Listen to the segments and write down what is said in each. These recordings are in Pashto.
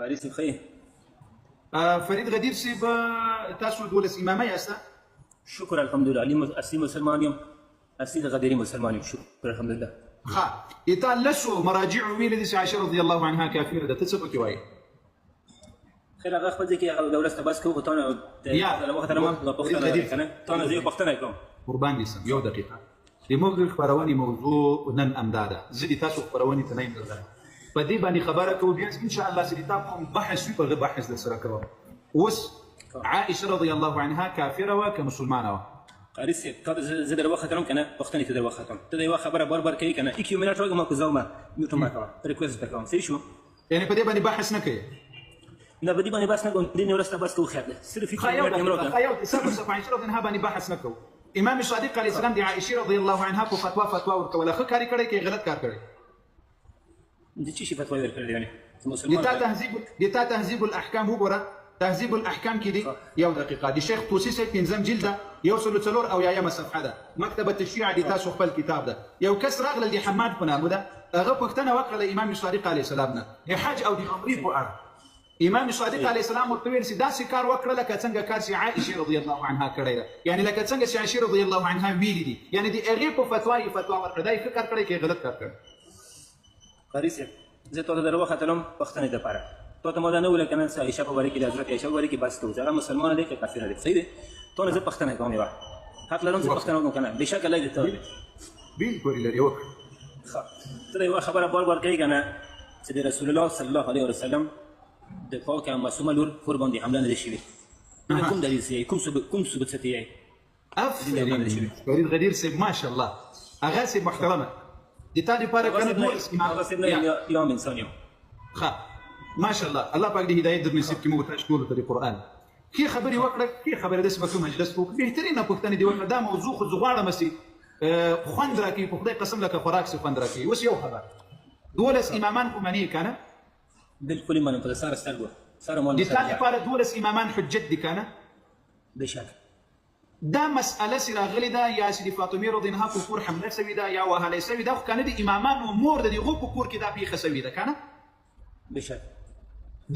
قاري صاحب ښه فرید غدیر صاحب تاسو 12 امامه یاست؟ شکر الحمدلله علي اصلي مسلمان یم، اصلي د غديري مسلمان یم، شکر الحمدلله. ها اتا لسو مراجع ویل دي عائشه رضی الله عنها کافره ده ته څه پکې وایي؟ خیر هغه خپل ځکه هغه دولت بس کوو ته نه د وخت نه ما پښتنه کنه ته نه زه پښتنه کوم قربان دي سم یو دقیقه د موږ خبرونې موضوع نن امداده زه دي تاسو خبرونې ته نه یم درځم په دې باندې خبره کوو بیا ان شاء الله سړي تاسو بحث وي په بحث د سره کوو. اوس عائشه رضی الله عنها کافره و که مسلمانه و؟ قاري صاحب تا زه در وخت هم کنه پښتنه ته در وخت هم ته یو خبره بار کوي کنه یک منټ وګم کو زما میوټ ما کا ریکوست وکوم صحیح شو یعنی په دې باندې بحث نه کوي نه په دې باندې بحث نه کوم دې نه ورسته بس کوو خیر ده صرف یک منټ نیمروګه خیال سبب عائشه رضی الله باندې بحث نه کوو. امام صادق علیه السلام د عائشه رضی الله عنها په فتوا ورکوله ښه کاری کړی کې غلط کار کړی د چی شي فتوا ورکړل یعنی مسلمان دتا تهذیب الاحکام وګوره تهذیب الاحکام کې دی یو دقیقه د شیخ طوسی صاحب پنځم جلده یو سلو څلور او یایمه صفحه ده مکتبه الشیعه د تاسو خپل کتاب ده یو کس راغله د حماد په نامه ده هغه پوښتنه وکړه له امام صادق علیه السلام نه د حج او د عمرې په اړه امام صادق علیه السلام ورته ویل چې داسې کار وکړه لکه څنګه کار چې عائشه رضی الله عنها کړی ده یعنی لکه څنګه چې عائشه رضی الله عنها ویلي دي یعنی د هغې په فتوا ورکړه دا یې ښه کار کړی که غلط کار کړی؟ قاري صاحب زه ته در وختلم پښتنې دپاره تو ته ما دا نه ویل که نن عایشه په باره کې د حضرت عایشه په باره کې بحث کوو چې هغه مسلمانه دی که کافره دی صحیح دی تو نه زه پښتنه کوم یوه حق لرم چې پښتنه وکړم که نه بېشکه الله دې ته بالکل لري وکړه ښه ته د یوه خبره بار کوي که نه چې د رسول الله صلی الله علیه وسلم د پاکه معصومه لور کور باندې حمله نه ده شوې کوم دلیل څه کوم ثبوت څه ته افرین فرید غدیر صاحب ماشاء الله هغه صاحب محترمه د تا لپاره کنه دولس امام انسان یم ښه ماشاء الله پاک دې هدایت در نصیب کړي موږ ته ټولو ته د قرآن ښې خبرې وکړه ښې خبرې داسې به کوم مجلس وکړو بهترینه پوښتنې دې وکړه دا موضوع خو زه غواړم چې خوند راکړي په خدای قسم لکه خوراک سي خوند راکړي. اوس یو خبر 12 امامان خو منې که نه؟ بالکل منم په ساره سترګو ساره مول د تا لپاره 12 امامان حجت دي که نه؟ بېشکه دا مسأله چې راغلې ده یا چې د فاطمې رضی الله عنها په کور حمله سوې ده یا وهلی سوې ده خو که نه د امامانو مور د هغو په کور کې دا پېښه سوې ده که نه؟ بېشکه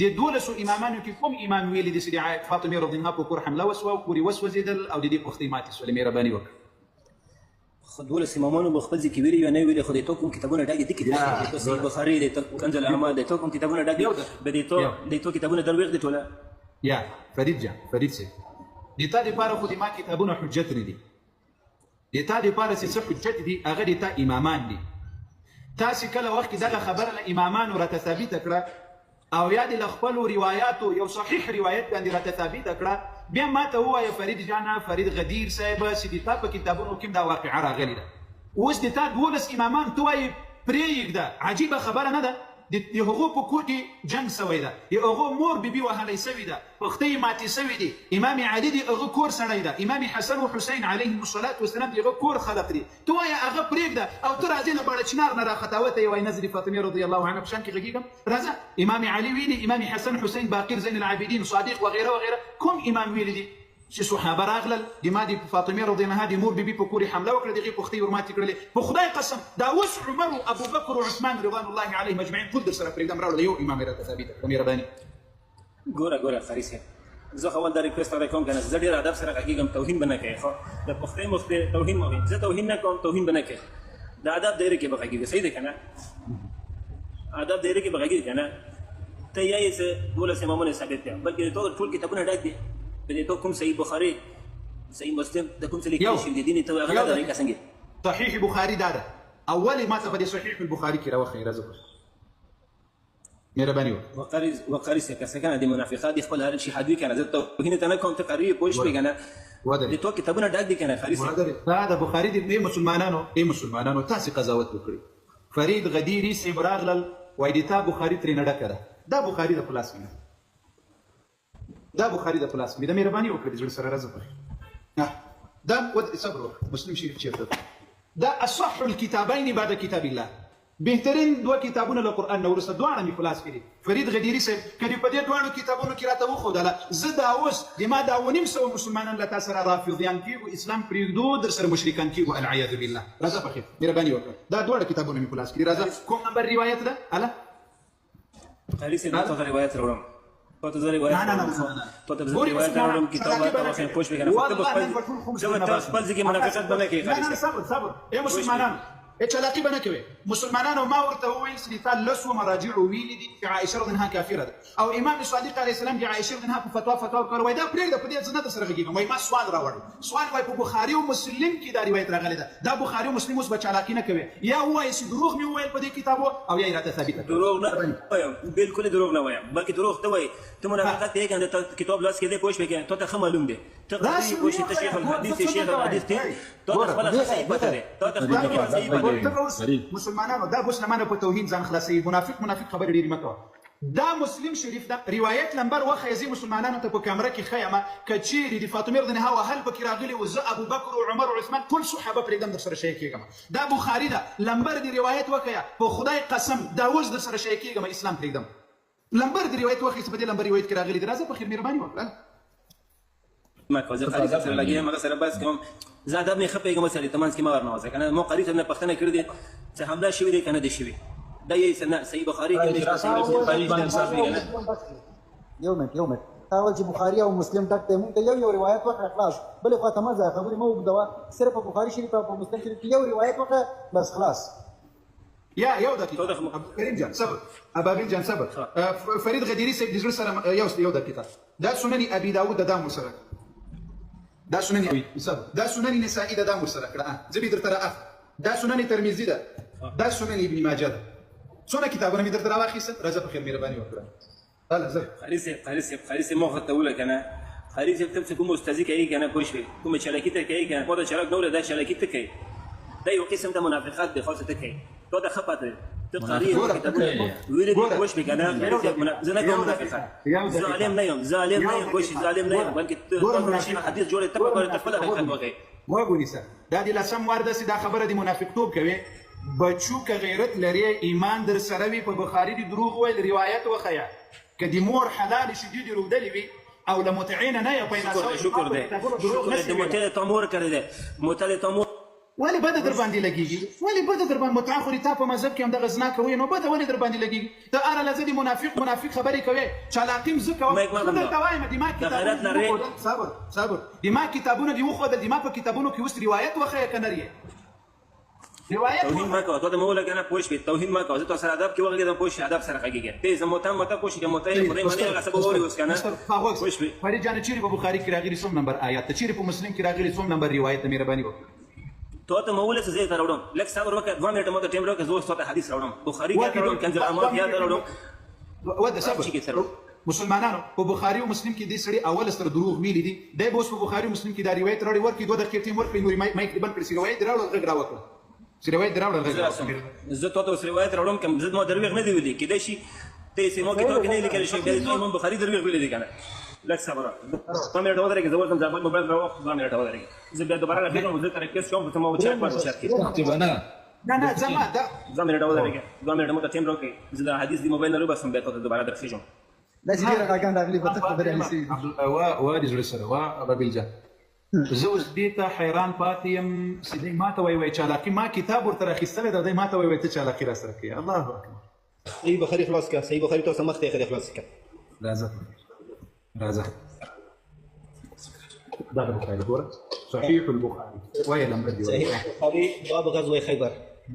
د 12 امامانو کې کوم امام ویلي دي چې د فاطمې رضی الله عنها په کور حمله وسوه او کور یې وسوځېدل او د دې پښتۍ ماتې سولې مهرباني وکړه. خو 12 امامانو به خپل ځای کې ویلي یا نه ویلي خو د تو کوم کتابونه ډک دي کې د صحیح بخاري د کنز الاعمال د تو کوم کتابونه ډک دي د تو کتابونه درویغ دي ټوله یا فرید جان فرید صاحب د تا دپاره خو د ما کتابونه حجت نه دي د تا دپاره چې څه حجت دي هغه د تا امامان دي. تاسې کله وخت کې دغه خبره له امامانو راته ثابته کړه او یا د له خپلو روایاتو یو صحیح روایت باندې راته ثابته کړه بیا ما ته ووایه فرید جانه فرید غدیر صاحبه چې د تا په کتابونو کې دا واقعه راغلې ده اوس د تا 12 امامان ته وایې پرېږده عجیبه خبره نه ده د هغو په کور کې جنګ سوی ده د هغو مور بیبي وهلی سوي ده پښتۍ یې ماتې سوي دي امام علي د هغه کور سړی ده امام حسن و حسین علیهم الصلاة والسلام د هغه کور خلق دي ته وایه هغه پرېږده او ته راځې له باړه چنار نه راختاوته یې وایي نه زه د فاطمې رضی الله عنها په شان کې غږېږم راځه امام علي ویلي امام حسن حسین باقر زین العابدین صادق وغیره وغیره کوم امام ویلي دي چې صحابه راغلل د ما د فاطمې رضی الله عنها د مور بیبي په کور یې حمله وکړه د هغې پښتۍ ورماتې کړلې په خدای قسم دا اوس عمر و ابوبکر و عثمان رضوان الله علیهم اجمعین ټول در سره پرېږدم راوړه یو امام یې راته ثابته کړه مهرباني. ګوره قاري صاحب زه خو اول دا ریکوست را کوم که نه زه ډېر ادب سره غږېږم توهین به نه کوې خو د پښتۍ توهین مه زه توهین نه کوم توهین به نه کوې د ادب دایره کې به غږېږي صحیح دی که نه ادب دایره کې به غږېږي که نه ته یې چې 12 امامونه ثابت دی بلکې د تو ټول کتابونه ډک دي په دې تو کوم صحیح بخاري صحیح مسلم د کوم څه لیکل شوي دي دیني ته هغه نه ده څنګه صحیح بخاري دا ده اولې ما ته په دې صحیح البخاري کې راوښیې راځه مهرباني وقاري صاحب که څه کنه د منافقات د خپل هر شي حد وي که نه زه توهین ته نه کوم ته قري پوه شوې که نه د تو کتابونه ډک دي که نه قاري صاحب دا د بخاري د مسلمانانو تاسې قضاوت وکړي فرید غدیري صاحب راغلل وایي د تا بخاري ترېنه ډکه ده دا بخاري د پلاس کې دا بخاري د پلاس کې د مهرباني وکړه د زړه سره راځه پخې دا صبر وکړه مسلم شریف چېرته دا اصح الكتابین بعد کتاب الله بهترین دوه کتابونه له قرآن نه وروسته دواړه مې په لاس کې دي فرید غدیري صاحب که دې په دې دواړو کتابونو کې راته وښودله زه دا اوس د ما دا 900 مسلمانان له تا سره رافضیان کېږو اسلام پرېږدو در سره مشرکان کېږو العیاذ بالله راځه پخې مهرباني وکړه دا دواړه کتابونه مې په لاس کې دي راځه کوم نمبر روایت ده هله قاري سي تو روايات راوړم تو ته روايات نه تو ته روايات راوړم کتابات او پوښ به کنه ته خپل ځکه منافقت بنه کوي نه صبر اے مسلمانانو چلاقي بنه کوي مسلمانانو ما ورته وویل چې تا لسو مراجع ویلي دي چې عائشه رضی الله عنها کافره ده او امام صادق علیه السلام د عائشه رضی الله عنها په فتوا کړو وای دا پرېږده په دې ځنه ته سره غږیږم وای ما سوال راوړ سوال وای په بخاري او مسلم کې دا روایت راغلی ده دا بخاري او مسلم اوس بچالاقي نه کوي یا وای چې دروغ مې وویل په دې کتابو او یا راته ثابت دروغ نه وایم بالکل دروغ نه وایم بلکې دروغ ته وای ته منافقت یې کنه ته کتاب لاس کې دې پوښ به ته ته معلوم دي ته پوښ ته شیخ الحدیث شیخ الحدیث ته خپل صحیح پته ده ته خپل صحیح پته مسلمانانو دا مسلمانانو په توهین ځان خلاصي منافق خبر ډیری مکو دا مسلم شریف دا روایت نمبر واخه یزي مسلمانانو ته په کیمرا کې خیمه کچيري د فاطمه رضی الله عنها هل بکر راغلي او ابو بکر او عمر او عثمان ټول صحابه پر دم در سره شي کېږم دا بخاري دا لمبر دی روایت وکیا په خدای قسم دا اوس در سره شي کېږم اسلام پر دم لمبر دی روایت وکي په دې لمبر روایت کې راغلي درازه په خیر مهرباني وکړه ما کوزه قاری سره لګي ما سره بس کوم زاده ابن خپېګم سره تمنس کې ما ورنوځه کنه مو قاری سره پښتنه کړی دي چې حمله شوی دی کنه دي شوی دا یې سنه صحیح بخاری کې صحیح بخاری باندې صاحب کنه یومت اول چې بخاری او مسلم ټک ته مونږ یو روایت وکړه خلاص بلې خاطر ما ځه خبرې مو وګدوا صرف بخاری شریف او مسلم شریف یو روایت وکړه بس خلاص يا دقيقة كريم جان صبر أبابيل جان صبر فريد غديري سيد دجل سلام يو دقيقة دا سنن أبي داود دا مسرك دا سنن أبي صبر دا سنن نسائي دا مسرك لا زبي در ترى دا سنن ترمذي دا سنن ابن ماجه سنن كتابنا مي در ترى واخيس رجب خير ميرباني وكرا هلا زب خالص مو خطوله كنا خالص تمسك کوم استاذي کوي کنه پوښ کوم چلاکی ته کوي کنه مو چلاک نور دا چلاکی ته کوي دا یو قسم د منافقت د خاصه ته کوي تو دا خپته تقارير كتابونه ويري وش بكنا زنا كم منافقات ظالم لا يوم وش ظالم لا يوم بلكي تقول حديث جوړ ته په تفله حقیقت وګي وګونی سر دا د لسم ورده سي دا خبره د منافق توب کوي بچو که غیرت لري ایمان در سره وي په بخاری دی دروغ ویل روایت وخیا کدي مور حلال شدید رودلی وي او لمتعين نه په شکر ده متعه تمور کړی ده متعه تمور ولې بده در باندې لګیږي ولې بده در باندې متأخر ته په مذهب کې هم د غزنا کوي نو بده ولې در باندې لګیږي ته اره لزدي منافق خبرې کوي چالاقیم زکه خبر توایم د ما کتابونه صبر د ما کتابونه دی خو د ما په کتابونو کې اوس روایت وخه کنه روایت توهین ما کوه ته مولا کنه پوښ په توهین ما کوه ته سره ادب کې وغلی د پوښ ادب سره کېږي ته زموته مته پوښ کې مته خدای مله غصب ووري اوس کنه پوښ په فرید جان چیرې په بخاری کې راغلي څوم نمبر آیات چیرې په مسلم کې راغلي څوم نمبر روایت مهرباني وکړه تو مولا څه زه راوړم لکه صبر وکړه 2 منټه مو ته ټیم راکړه زه څه حدیث راوړم بخاری کې راوړم کنز الاعمال کې راوړم ود صبر مسلمانانو په بخاری او مسلم کې دې سړي اول سره دروغ ویلي دي د بوس په بخاری او مسلم کې دا روایت راوړي ورکې 2 دقیقې ټیم ورکې نوري مایک بند کړی روایت راوړل غږ راوړل روایت راوړل غږ زه ته اوس روایت راوړم کوم زه مو دروغ نه دی ویلي کېدای شي ته سیمو کې ته نه لیکل شي د امام بخاری دروغ ویلي دي کنه لکه صبر په مې ډاو درګه زه ورته ځم موبایل راو په مې ډاو درګه زه بیا دوباره راځم زه تر کې کوم ته مو چک پاتې شرط نه زما دا زما ډاو درګه زما ډاو ته ټیم راکې زه د حدیث دی موبایل نه بسم بیا ته دوباره درخېږم لازم راګان راغلی په خبره نسی وادي جوړ سره وا ابل جان زه اوس دې ته حیران پاتې يم سیدی ما ته وای چالاکی ما کتاب ورته راخیستل دا ما ته وای ته چالاکی را سره کې الله اکبر صحیح بخاری خلاص کا صحیح بخاری ته سمخته خلاص کا رازق ده البخاري هو صحيح البخاري وهي لمبر دي صحيح البخاري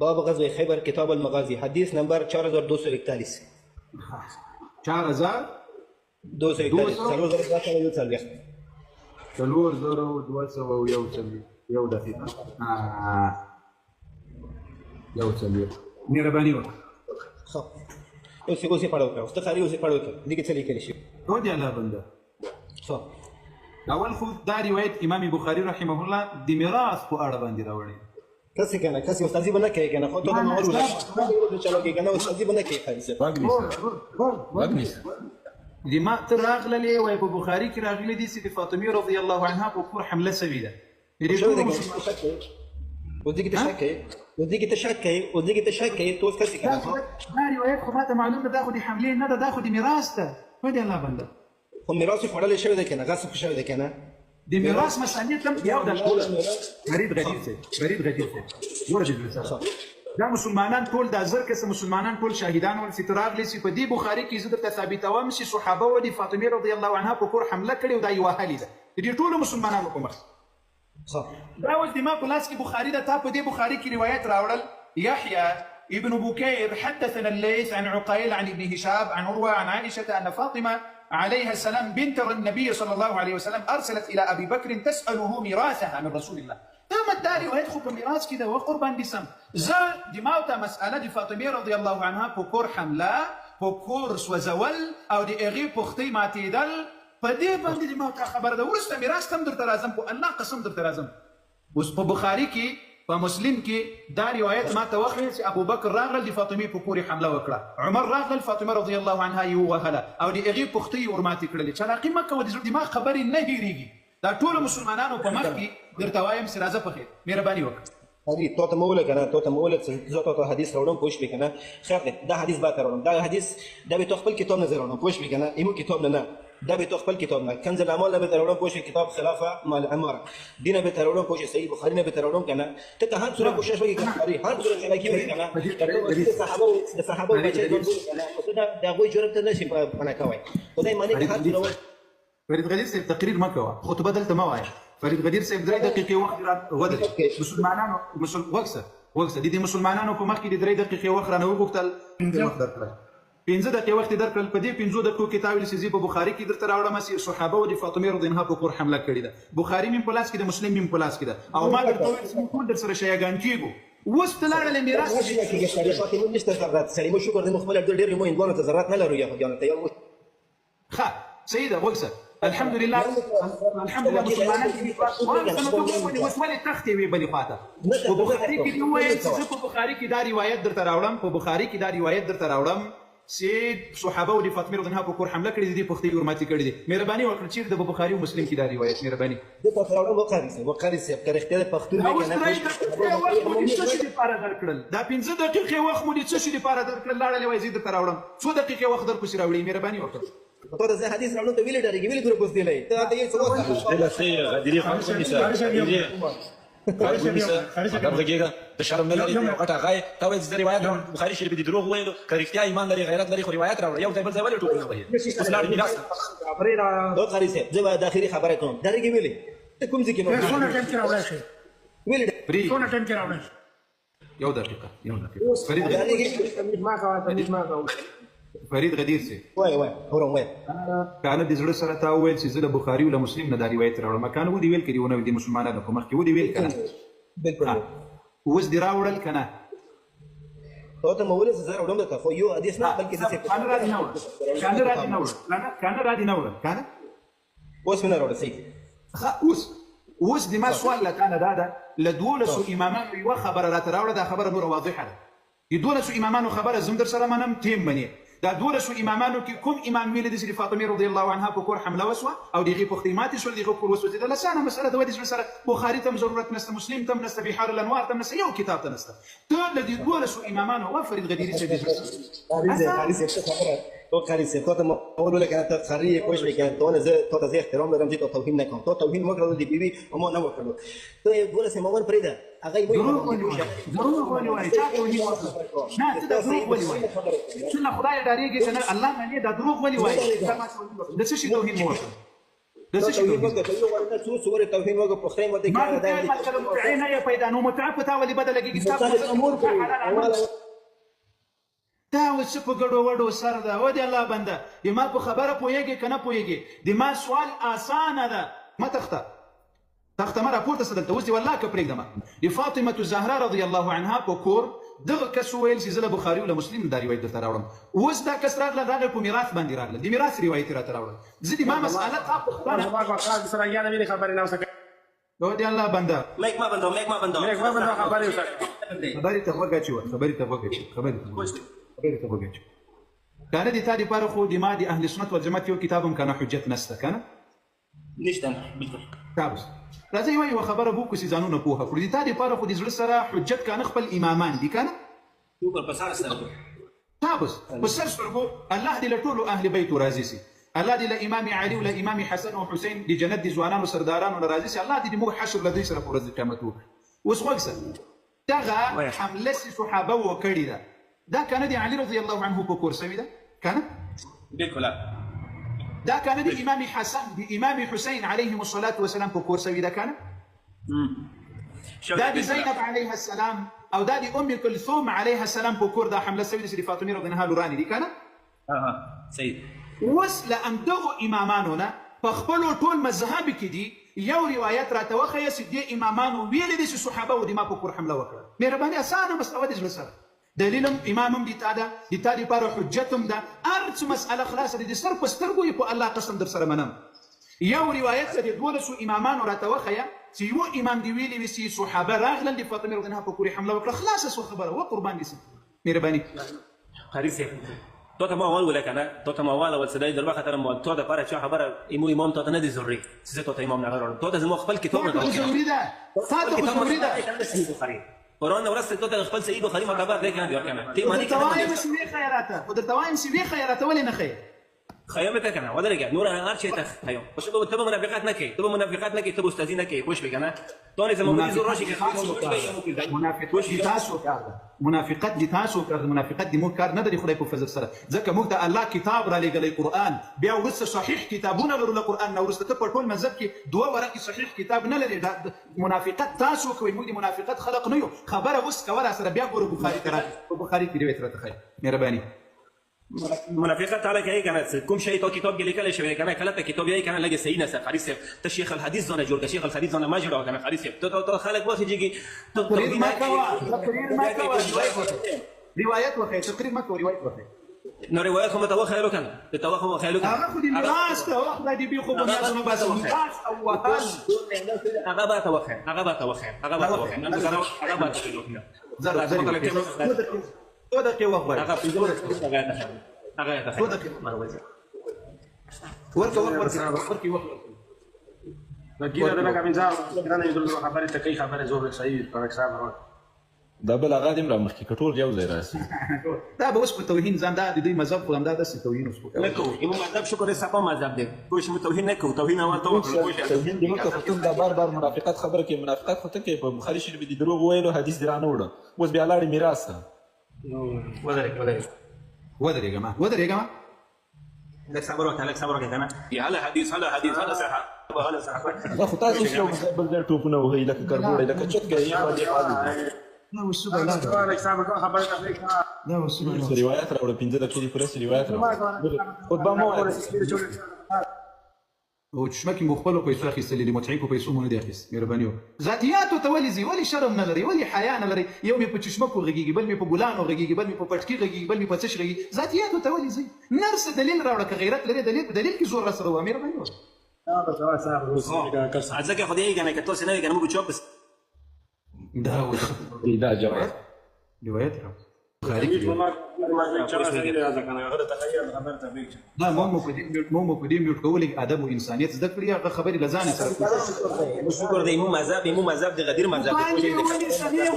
باب غزوه خيبر كتاب المغازي حديث نمبر 4241 يو دقيقة مهرباني خب اوسې پړاو کړه استخاري اوسې پړاو کړه دغه څه لیکل شي نو دی الله بنده خب اول خو دا روایت امام بخاری رحمه الله د میراث په اړه باندې راوړي کسي کنه کسي استادي بنه کوي کنه خو ته نو ورول چلو کې کنه استادي بنه کوي خالص واګنيس دي ما تراغللي وای په بخاری کې راغلي دي چې فاطمه رضی الله عنها په کور حمله سوي ده وديك تشكي توس كسي كده ما روایت خو ماته معلومه دا خو دي حمله نه ده دا خو دي میراث ده ودي الله بنده خو میراث فړل شوی ده کنه غصب شوی ده کنه دي میراث مسئله تم یو ده فرید غدیر سي ورجل دا مسلمانان ټول دا زر کسه مسلمانان ټول شاهدان ول چې راغلي چې په دې بخاري کې زه درته ثابتوم چې صحابه و د فاطمه رضی الله عنها په کور حمله کړې او دا یې وهلې ده د دې ټولو مسلمانانو په مخ. دا اوس د ما په لاس کې بخاري ده، تا په دې بخاري کې روایت راوړل يحيى ابن بكير حدثنا الليث عن عقيل عن ابن هشام عن عروة عن عائشة أن فاطمة عليها السلام بنت النبي صلى الله عليه وسلم أرسلت إلى أبي بكر تسأله ميراثها من رسول الله. تمت داري ويدخل بميراث كده وقربان دسم زا دماوتا مسألة دي فاطمة رضي الله عنها بكور حملة بكور وزول أو دي إغيب بختي ما تيدل فدي باندې دماوتا خبر ده ورسته ميراث تم در ترازم په الله قسم در ترازم. اوس په بخاري کې په مسلم کې دا روایت ما ته وخی چې ابو بکر راغل د فاطمه په کور حمله وکړه، عمر راغل فاطمه رضی الله عنها یو وهله او د هغې پختۍ ورماتې کړلې. چلاقي مه کوه، د دماغ خبرې نه هېرېږي. دا ټولو مسلمانانو په مخ کې درته وایم چې راځه په خیر مهرباني وکړه. حبيبي توتا مولك انا توتا مولك توتا حديث راوړم پوښ بك انا خیر دا حدیث با کارونم دا حدیث دا به خپل کتاب نظر راوړم پوښ بك انا ایمو کتاب نه دا به خپل کتاب نه کنز الاعمال به راوړم پوښ کتاب خلافه مال اماره دینه به راوړم پوښ صحیح بخاری نه به راوړم کنه ته که هر څوره کوشش وکړي کنه هر څوره چې لګي کنه د صحابه بچي کنه دا غوي جوړته نشي په کوي خدای معنی که هر څوره فريد غدير صاحب تقرير ما كوا خطبه دلته ما وايي. فريد غدير صاحب 3 دقيقې وخت غوډل مسلمانانو وکسه دي مسلمانانو په مخ کې 3 دقيقې وخت رانه وغوښتل 5 وخت درکړل 5 دقيقې وخت درکړل په دې 5 دقیقو کې تاویل سيزي په بخاري کې درته راوړم چې صحابه او د فاطمه رضی الله عنها په کور حمله کړې ده. بخاري من پلاس کې د مسلم من پلاس کې ده او ما درته ویل چې ټول در سره شیګان کېږو وست لاړل میراث کې فاطمه نشته ذرات سليم شکر د مخبل ډېر مو اندونه ذرات نه لرو یا جانته یو ښه سيده وکسه الحمد لله الحمد لله مسلمانان کې وسولې تختې وي بلې خواته په بخاري کې وایي چې په بخاري کې دا روایت درته راوړم په بخاري کې دا روایت درته راوړم چې صحابه او د فاطمه رضی الله عنها په کور حمله کړې دي پختې ورماتې کړې دي. مهرباني وکړه چې د بخاري او مسلم کې دا روایت مهرباني د راوړم وقاري سي پر اختیار پښتون کې لپاره درکړل دا 15 دقیقې وخت مو دې څه شي لپاره درکړل لاړلې وایي زه درته راوړم 2 دقیقې وخت در کوشي راوړي مهرباني وکړه. تو ده حديث راوړو ته ویل ډارېږي ویل ګروپ اوس دی لای ته ته یې څه لا سي غديري خمسه دا بغیګه د شرم نه لري وقته غای ته وایي د روایت بخاری شریف دي دروغ وایي کریختیا ایمان لري غیرت لري خو روایت راوړ یو ځای بل ځای ولې ټوکې وایي اوس لاړ میراث دو قاری سي زه د اخري خبره کوم درېږي ویلې ته کوم ځکه نو څونه ټایم کې راوړل شي ویلې څونه ټایم کې راوړل شي یو دقیقه فرید ما کوي فريد غدير سي وای هورم وای کانه د زړه سره تا وویل چې زه د بخاري او له مسلم نه دا روایت راوړم کانه ودی ویل کړي ونه د مسلمانانو په مخ کې ودی ویل کنه بالکل اوس دی راوړل کنه ته مو ولې زه راوړم ته خو یو حدیث نه بلکې د څه کانه را دي نور کانه اوس مینه راوړل سي اوس د ما سوال لکانه دا لدولسو امامان یو خبره را تراوړه دا خبره نور واضحه ده د دولسو امامانو خبره زم در سره منم تیم منی دا دولسو امامانو کې کوم امام ویل دي چې فاطمه رضی الله عنها په کور حمله وسوه او دغه پختیمات شو دغه کور وسوه د لسانه مساله د ودی سره بخاری تم ضرورت نسته مسلم تم نسته بحار الانوار تم نسته یو کتاب ته نسته ته د دولسو امامانو وفرید غديري تو قاری سي تو ته اول لك انا تخريه کوش وکړ ته زه ته زه احترام لرم چې ته توهین نه کوم ته توهین وکړو دی بي او ما نه وکړو ته دولس مور پرېدا هغه ضرور ولي وای چا توهین وکړ نه ته دروغ ولي وای چې نه خدای ډاریږي چې الله معنی دا دروغ ولي وای د څه شي توهین مو وکړ د څه شي توهین وکړ څو صور توهین وکړ په خیم ودی ما دا نه پیدا نو متعب ته ولي بدل کېږي تاسو امور کوي دا اوس په ګډو وډو سر ده و دې الله بنده د ما په خبره پوهېږي که نه پوهېږي د ما سوال اسانه ده ما تخته ما راپورته سه دلته اوس دې والله که پرېږدمه د فاطمة الزهرا رضی الله عنها په کور دغه کس وویل چې زه له بخاري او له مسلم دا روایت درته راوړم اوس دا کس راغله راغی په میراث باندې راغله د میراث روایت یې راته راوړل زه د ما مسأله تا پوښتنه سره یاد مې خبرې نه وسه و دې الله بنده میک ما بندو خبرې وسه خبرې ته وګاچو كان دي تادي بارخو دي ما دي اهل السنه والجماعه يو كتابهم كان حجت نسته كان نشته بالکل تابس راځي وایي خبره بوکو سي ځانونه پوهه کړو دي تادي بارخو دي زړه سره حجت کان خپل امامان دي كان سوپر پسار سره تابس بسر سرغو الله دي لټولو اهل بيت راضي سي الله دي لامام علي ولا امام حسن وحسين دي جنت دي زوانان وسرداران ولا راضي سي الله دي مو حشر لدي سره پر ورځ قیامت وکړي اوس وګسه دغه حمله سي صحابه وکړی ده دا کنه دی علي رضی الله عنه په کور سوي ده کنه بالکل دا کنه دی امام حسن دی امام حسين عليهم الصلاه والسلام په کور سوي ده کنه دا دی زینب عليها السلام او دا دی ام كلثوم عليها السلام په کور دا حمله سوي ده فاطمه رضی الله عنها رانی دي کنه صحیح وس لأندغو امامانونه په خپل ټول مذهب کې دي یو روایت راته وخیه چې دې امامانو ویلي دي چې صحابه و دې ما په کور حمله وکړه مهرباني اسانه مسله دې سره دلیلم امامم دي تا دې لپاره حجتم ده هر څه مسأله خلاصه دي سر په سترګو یې په الله قسم در سره منم یو روایت دې دولسو امامانو راته وخیه چې یو امام دی ویلي وي چې صحابه راغلل د فاطمه رضی الله عنها په کور حمله وکړه خلاصه سو خبره و قربان دي مهرباني خارجي تو ته ما اول ولا کنه تو ته ما اول ول سدای در وخت ما تو د پاره چا خبره امام ته نه دي ضروري چې تو ته امام نه غواړم تو ته زمو خپل کتاب نه ضروري ده فاطمه ضروري ده قرآن ورثه تو ته خپل صحیح بخاری مطلب دې کنه کنه تی مانی کنه سوي خیراته خود توایم سوي خیراته ولې نه خیر خیامته کنه ودرګه نور هر شي ته خیام بس ته منافقات نه کوي ته منافقات نه کوي ته استادی نه کوي خوش بکنه تو نه زمو مریض راشي کې منافقت دي تاسو کړ منافقت دي مو کار نه لري خدای په فضل سره ځکه موږ ته الله کتاب را لګلې قرآن بیا ورسره صحیح کتابونه لرو قرآن نو ورسره په ټول مذهب کې دوه ورقې صحیح کتاب نه لري منافقت تاسو کوي موږ دي منافقت خلق نه یو خبره اوس کوله سره بیا ګورو بخاری تر بخاری کې روایت راته خیر مهرباني منافقت على كاي كانت كم شيء تو كتاب قال كلا شيء كان كلام كتاب جاي كان لقى سيدنا خالص تشيخ الحديث زنا جور شيخ الحديث زنا ما جرى كان خالص تو خالك واخد يجي تقرير ما كوا روايات وخير تقرير ما كوا روايات وخير نو روايات هم توخى له كان التوخى خيلو كان اخذ الناس توخى دي بيخو الناس ما بس الناس اوهل اغابا توخى صدقي وخبر وركي نجينا لك من زار انا يقول له خبري تكي خبري زور سعيد فرق صاحب دا بل هغه دیم را مخکې کټول یو ځای راسي دا به اوس په توهین ځان دا د دوی مذهب خو همدا داسې توهین اوس نه کوو امام مذهب شکر یې صفا مذهب دی کوم چې توهین نه کوو توهین اول توهین دی مکه فتون دا بار منافقت خبره کې منافقت خو ته کې په بخاری شریف دي دروغ ویلو حدیث دی رانه وړه اوس بیا لاړې میراث ودرېږه ما لك صبر وكذا على حديث هذا صحه هذا صحه دا خو تاسو چې بل ځای ټوپونه وهي لکه کربوړی لکه چت کوي لا والسبع لا روایت راوړه 15 دقیقې پوره روایت راوړه خطبه مو او چشمکې مو خپلو پیسو اخیستلې دي متعیکو پیسو مو نه دي اخیست مهرباني ذاتیاتو ته ولې ځي ولې شرم نه لري ولې حیا نه لري یو مې په چشمکو غږیږي بل مې په ګلانو غږیږي بل مې په پټکي غږیږي بل مې په څه غږیږي ذاتیاتو ته ولې ځي نرس دلیل راوړه که غیرت لري دلیل کې زور راسره و مهرباني ځکه خو دې کنه که تاسو نه کنه موږ چوپس دا جواب روایت خارجي دا مو په دې میوټ کولې ادب او انسانيت زده کړی هغه خبرې لزان سره شکر دې مو مذهب د غدیر مذهب دی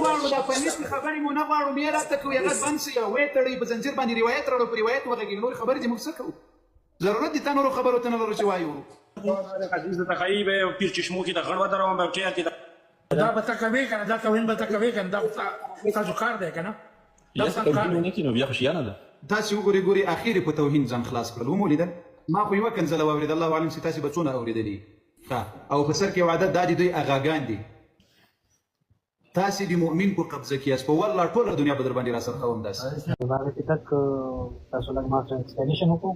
غواړو دا پنځه خبرې مو نه غواړو بیا راته کوي هغه بنسي او وېټړي په زنجیر باندې روایت راړو په روایت وغږی نور خبرې دې موږ څه کوو ضرورت دي تاسو خبرو ته نه ورچ وایو حدیث د تخیب پیر چشمو کې د غړ ودرو په کې کې دا به تکوي کنه دا کوین به تکوي کنه دا تاسو کار دی کنه دا څنګه نه کینو بیا خوشیانه ده تاسو وګورئ اخیری په توهین ځان خلاص کړل مو لیدل ما خو یو کنځله واورید الله عالم چې تاسو بچونه اوریدلی او په سر کې وعده د دوی اغاګان دي تاسو د مؤمن په قبضه کې اس په والله ټول دنیا بدر باندې را سره خوم داس باندې تک تاسو لږ ما ایکسپلینیشن وکړو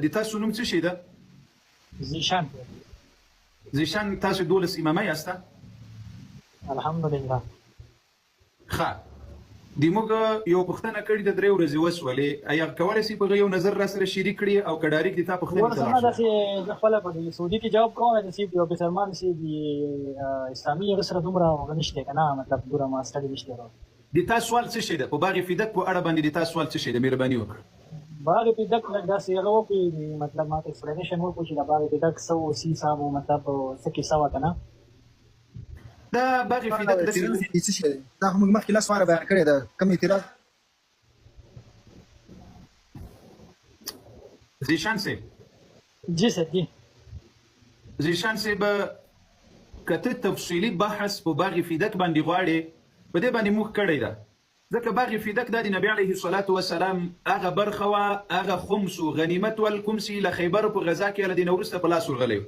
د تاسو نوم څه شي ده زیشان تاسو دولس امامه یاسته الحمدلله د موږ یو پښتنه کړي د درې ورځې وسولې ایا کولای شي په یو نظر را سره شریک کړي او کډاریک د تا په خپل ورته دا چې خپل په سعودي کې جواب کوم د سی یو بسرمان سي د اسلامي سره دومره غنښت کنه مطلب دوره ما ستړي نشته د تاسو سوال څه شي ده په باغ فیدک په اړه باندې د تاسو سوال څه شي ده مهرباني وکړه باغ فیدک لږ داسې هغه وکړي مطلب ما ته ایکسپلینیشن وکړو چې د باغ فیدک سو سی صاحب مطلب څه کې سوا کنه دا باغ فیدک د څه شي دا موږ مخکې لاس واره بیان کړی دا کوم اعتراض زیشان سے جی سر جی زیشان سے به که ته تفصیلي بحث په باغ فیدک باندې غواړې په دې باندې موږ کړی ده ځکه باغ فیدک دا د نبي علیه الصلاة وسلام هغه برخه وه هغه خمس و غنیمت ول کوم چې له خیبر په غزا کې له دې نه وروسته په لاس ورغلی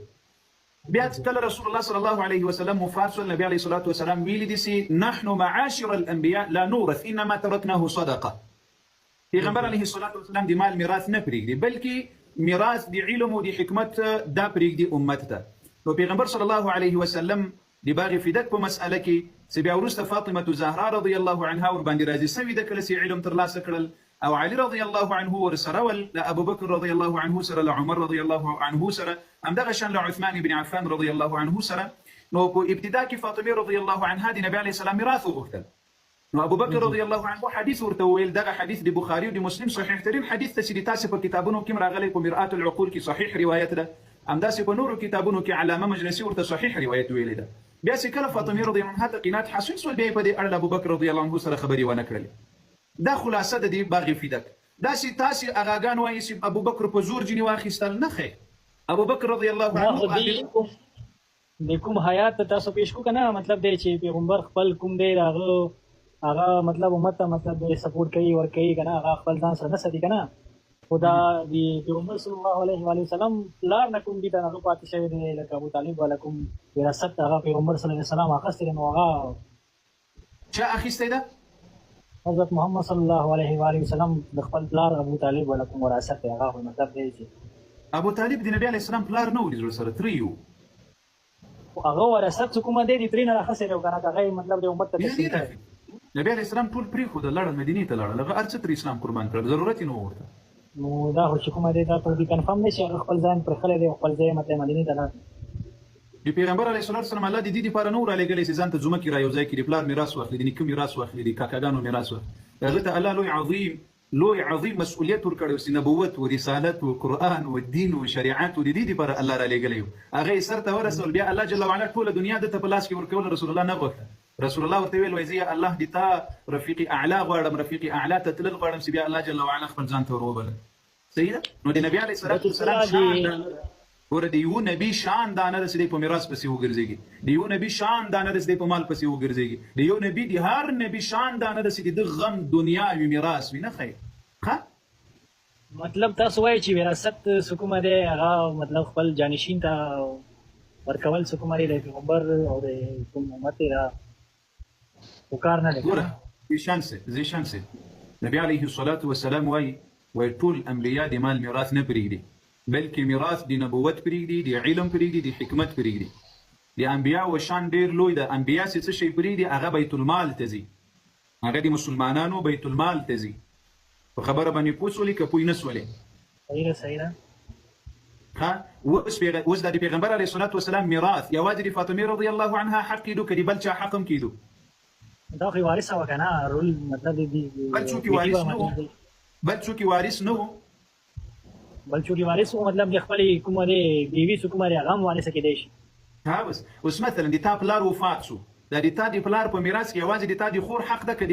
بیا کله رسول الله صلی الله علیه وسلم وفات شو نبی علیه الصلاة وسلام ویلي دي چې نحن معاشر الانبیاء لا نورث انما تركناه صدقه پیغمبر علیه الصلاة وسلام د مال میراث نه پرېږدي بلکې میراث د علم او د حکمت دا پرېږدي امت ته نو پیغمبر صلی الله علیه وسلم د باغ فیدک په مسأله کې چې بیا وروسته فاطمه زهرا رضی الله عنها ورباندې راضي سوي ده کله چې علم ترلاسه کړل او علي رضی الله عنه ورسره ول ابو بکر رضی الله عنه سره عمر رضی الله عنه سره همدغه شان له عثمان بن عفان رضی الله عنه سره نو په ابتدا کې فاطمه رضی الله عنها د نبی علیه السلام میراث وغوښتل نو ابو بکر رضی الله عنه حدیث ورته ویل دغه حدیث د بخاری او د مسلم صحیح ترین حدیث ته چې تاسو په کتابونو کې راغلی په مرآت العقول کې صحیح روایت ده همداسې په نورو کتابونو کې علامه مجلسي ورته صحیح روایت ویلې ده بیا چې کله فاطمه رضی الله عنها ته قناعت حاصل شول بیا په دې اړه ابو بکر رضی الله عنه سره خبرې ونه کړلې دا خلاصه د دې باغ فیدک دا چې تاسو اغاګان وایي چې ابو بکر په زور جنې واخیستل نه خې ابو بکر رضی الله عنه د کوم حیات تاسو پیش کو کنه مطلب دی چې پیغمبر خپل کوم دی هغه مطلب امت ته مطلب دی سپورټ کوي ور کوي کنه هغه خپل ځان سره نسدي کنه خدا دی پیغمبر صلی الله علیه و وسلم لار نه کوم دي دا هغه پاتې شوی دی لکه ابو طالب ولکم وراثت هغه پیغمبر صلی الله علیه وسلم اخیسته نو هغه چا اخیسته ده حضرت محمد صلی الله علیه و وسلم د خپل پلار ابو طالب ولکم وراثت هغه مطلب دی چې ابو طالب د نبی علیه السلام پلار نه ولې سره تریو هغه وراثت کومه دی د ترینه راخسه یو کنه هغه مطلب د امت ته تسلیم کړي نبی علیه السلام ټول پری خو د لړ مدینه ته لاړ هغه ارڅ تر اسلام قربان کړ ضرورت نه ورته نو دا خو چې کومه دی دا ته کنفرم نشي هغه خپل ځان پر خلې دی خپل ځای مته مدینه ته لاړ د پیغمبر علیه الصلاه والسلام الله د دې لپاره نور علی ګلې ځان ته زمکه را یو ځای کې د پلار میراث واخلي د نیکه میراث واخلي د کاکاګانو میراث واخلي هغه ته الله لوی عظیم مسؤلیت ورکړی چې نبوت او رسالت او قران او دین او شریعت د دې لپاره الله را لګلې هغه سرته ورسول بیا الله جل وعلا ټول دنیا د ته په لاس کې ورکول رسول الله نه غوښته رسول الله ورته ویل وایي الله دې تا رفیق اعلی غواړم رفیق اعلی ته تلل غواړم چې بیا الله جل وعلا خپل ځان ته وروبل صحیح ده نو د نبی علیه الصلاه والسلام ور دی یو نبی شان دانه د سړي په میراث پسې وګرځيږي دی یو نبی شان دانه د سړي په مال پسې وګرځيږي دی یو نبی دی هر نبی شان دانه د سړي د غم دنیا وی میراث وی نه خیر ها مطلب تاسو وایي چې وراثت حکومت دی هغه مطلب خپل جانشین ته ورکول حکومت دی پیغمبر او د امت را وکړ نه ګوره زیشانسه نبی علیه الصلاة والسلام وایي ټول انبیا د مال میراث نه پرېږدي بلکې میراث د نبوت پرېږدي د علم پرېږدي د حکمت پرېږدي د انبیا و شان ډېر لوی ده انبیا چې څه شی پرېږدي هغه بیت المال ته ځي هغه د مسلمانانو بیت المال ته ځي په خبره باندې پوه شولې که پوه نه شولې صحیح ده ها اوس د پیغمبر علیه الصلاة والسلام میراث یوازې د فاطمه رضی الله عنها حق کېدو که د بل چا حق هم کېدو دا خو وارثه وه که نه رول مطلب بل څوک وارث نه و بل څوک وارث و مطلب د خپلې کومه دی بیوي څه کومه دی هغه هم وارثه کېدی شي ها اوس مثلا د تا پلار وفات شو دا د تا د پلار په میراث کې یوازې د تا د خور حق ده که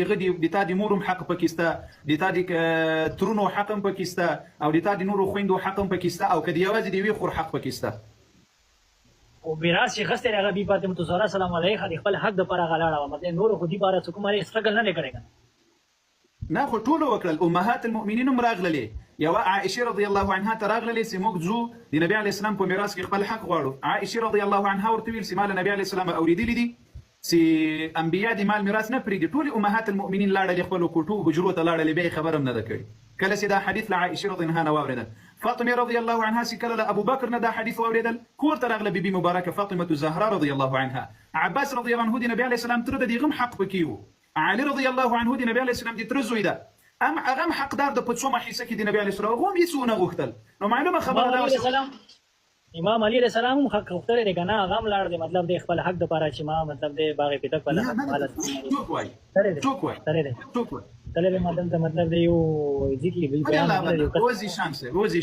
د تا د مور هم حق پکې شته د تا د ترونو حق هم پکې شته او د تا د نورو خویندو حق هم پکې شته او که د یوازې د یوې خور حق پکې شته او میراث چې غسته هغه بي فاطمه زهرا سلام علیها د خپل حق د پر هغه لاړه مطلب نور خو دي بار څه کومه استرګل نه کړي نه خو ټول وکړل امهات المؤمنین هم راغللې یو عائشه رضی الله عنها تراغللې چې موږ ځو د نبی علی السلام په میراث کې خپل حق غواړو عائشه رضی الله عنها ورته ویل چې مال نبی علی السلام اوریدلې دي چې انبیا د مال میراث نه پرېږدي ټول امهات المؤمنین لاړلې خپل کوټو حجرو ته لاړلې به خبر هم نه ده کړې کله چې دا حدیث له عائشه رضی الله عنها واوریدل فاطمه رضی الله عنها چې کله له ابو بکر نه دا حدیث واوریدل کور ته راغله بیبي مبارکه فاطمه الزهرا رضی الله عنها عباس رضی الله عنه د نبی علی السلام تر د غم حق پکې وو علي رضی الله عنه د نبی علی السلام د تر زوی ده ام هغه حقدار د پڅومه حصہ کې د نبی علی السلام هم هیڅ نه غوښتل نو معلومه خبره ده امام علي علیه السلام هم حق غوښتل دی کنه هغه هم لاړ دی مطلب د خپل حق د پاره چې ما مطلب د باغ پیټک په لاره حالت ټوک وای مطلب د یو ذکر بل بیان وزي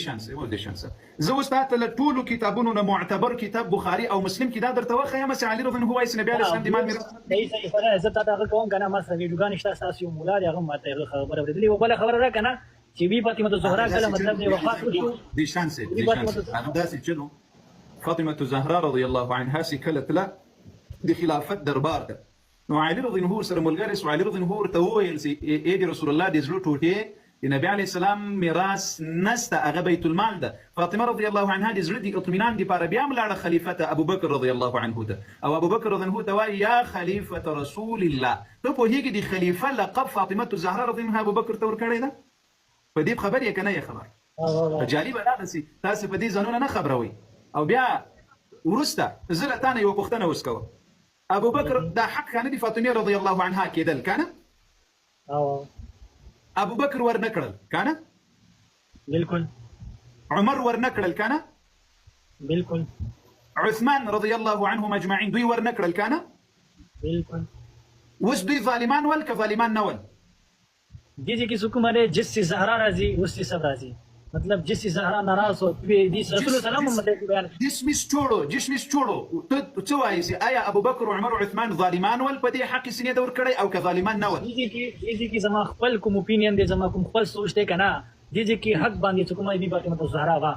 شانسه زه اوس ته له ټولو کتابونو نه معتبر کتاب بخاري او مسلم کې دا درته وخایم چې علي رضی الله عنه وایي نبی علیه السلام د مال میراث صحیح فرا عزت تا هغه کوم کنه ما سره ویډیوګان شته تاسو یو مولا دی هغه ماته خبره ورېدلې او بل خبره را کنه چې بي فاطمه زهرا کله مطلب د وفات وشو دي شانسه هغه داسې چلو فاطمه زهرا رضی الله عنها چې کله تله د خلافت دربار ته. نو علي رضی الله عنه سره ملګری سو. علي رضی الله عنه ورته وویل چې ای د رسول الله د زړه ټوټې د نبی علیه السلام میراث نسته، هغه بیت المال ده. فاطمه رضی الله عنها د زړه د اطمینان دپاره بیا هم لاړه خلیفه ته ابو بکر رضی الله عنه ته، او ابو بکر رضی الله عنه ته وایي یا خلیفه رسول الله. ته پوهېږې د خلیفه لقب فاطمه الزهرا رضی الله عنها ابو بکر ته ورکړی ده؟ په دې خبر یې که نه یې خبر؟ جالبه دا ده چې تاسې په دې ځانونه نه خبروئ. او بیا وروسته زه له تا نه یوه پوښتنه اوس کوم. ابو بکر دا حق که نه د فاطمې رضی الله عنها کېدل که نه؟ ابو بکر ور نه کړل که نه؟ بالکل. عمر ور نه کړل که نه؟ بالکل. عثمان رضی الله عنهم اجمعین دوی ور نه کړل که نه؟ بالکل. اوس دوی ظالمان ول که ظالمان نه ول؟ دیجیے کہ حکم ہے جس سے زہرا راضی اس سے سب راضی. مطلب جس سے زہرا ناراض ہو رسول الله سلام مطلب بیان جسمس چوړو ته څه وایي چې آیا ابو بکر او عمر او عثمان ظالمان ول په دې حق سینې ته ورکړی او که ظالمان نه ول؟ دیجیے کہ زما خپل کوم اوپینین دی، زما کوم خپل سوچ دی که نه. دیجیے کہ حق باندې حکم دی فاطمه الزهرا وا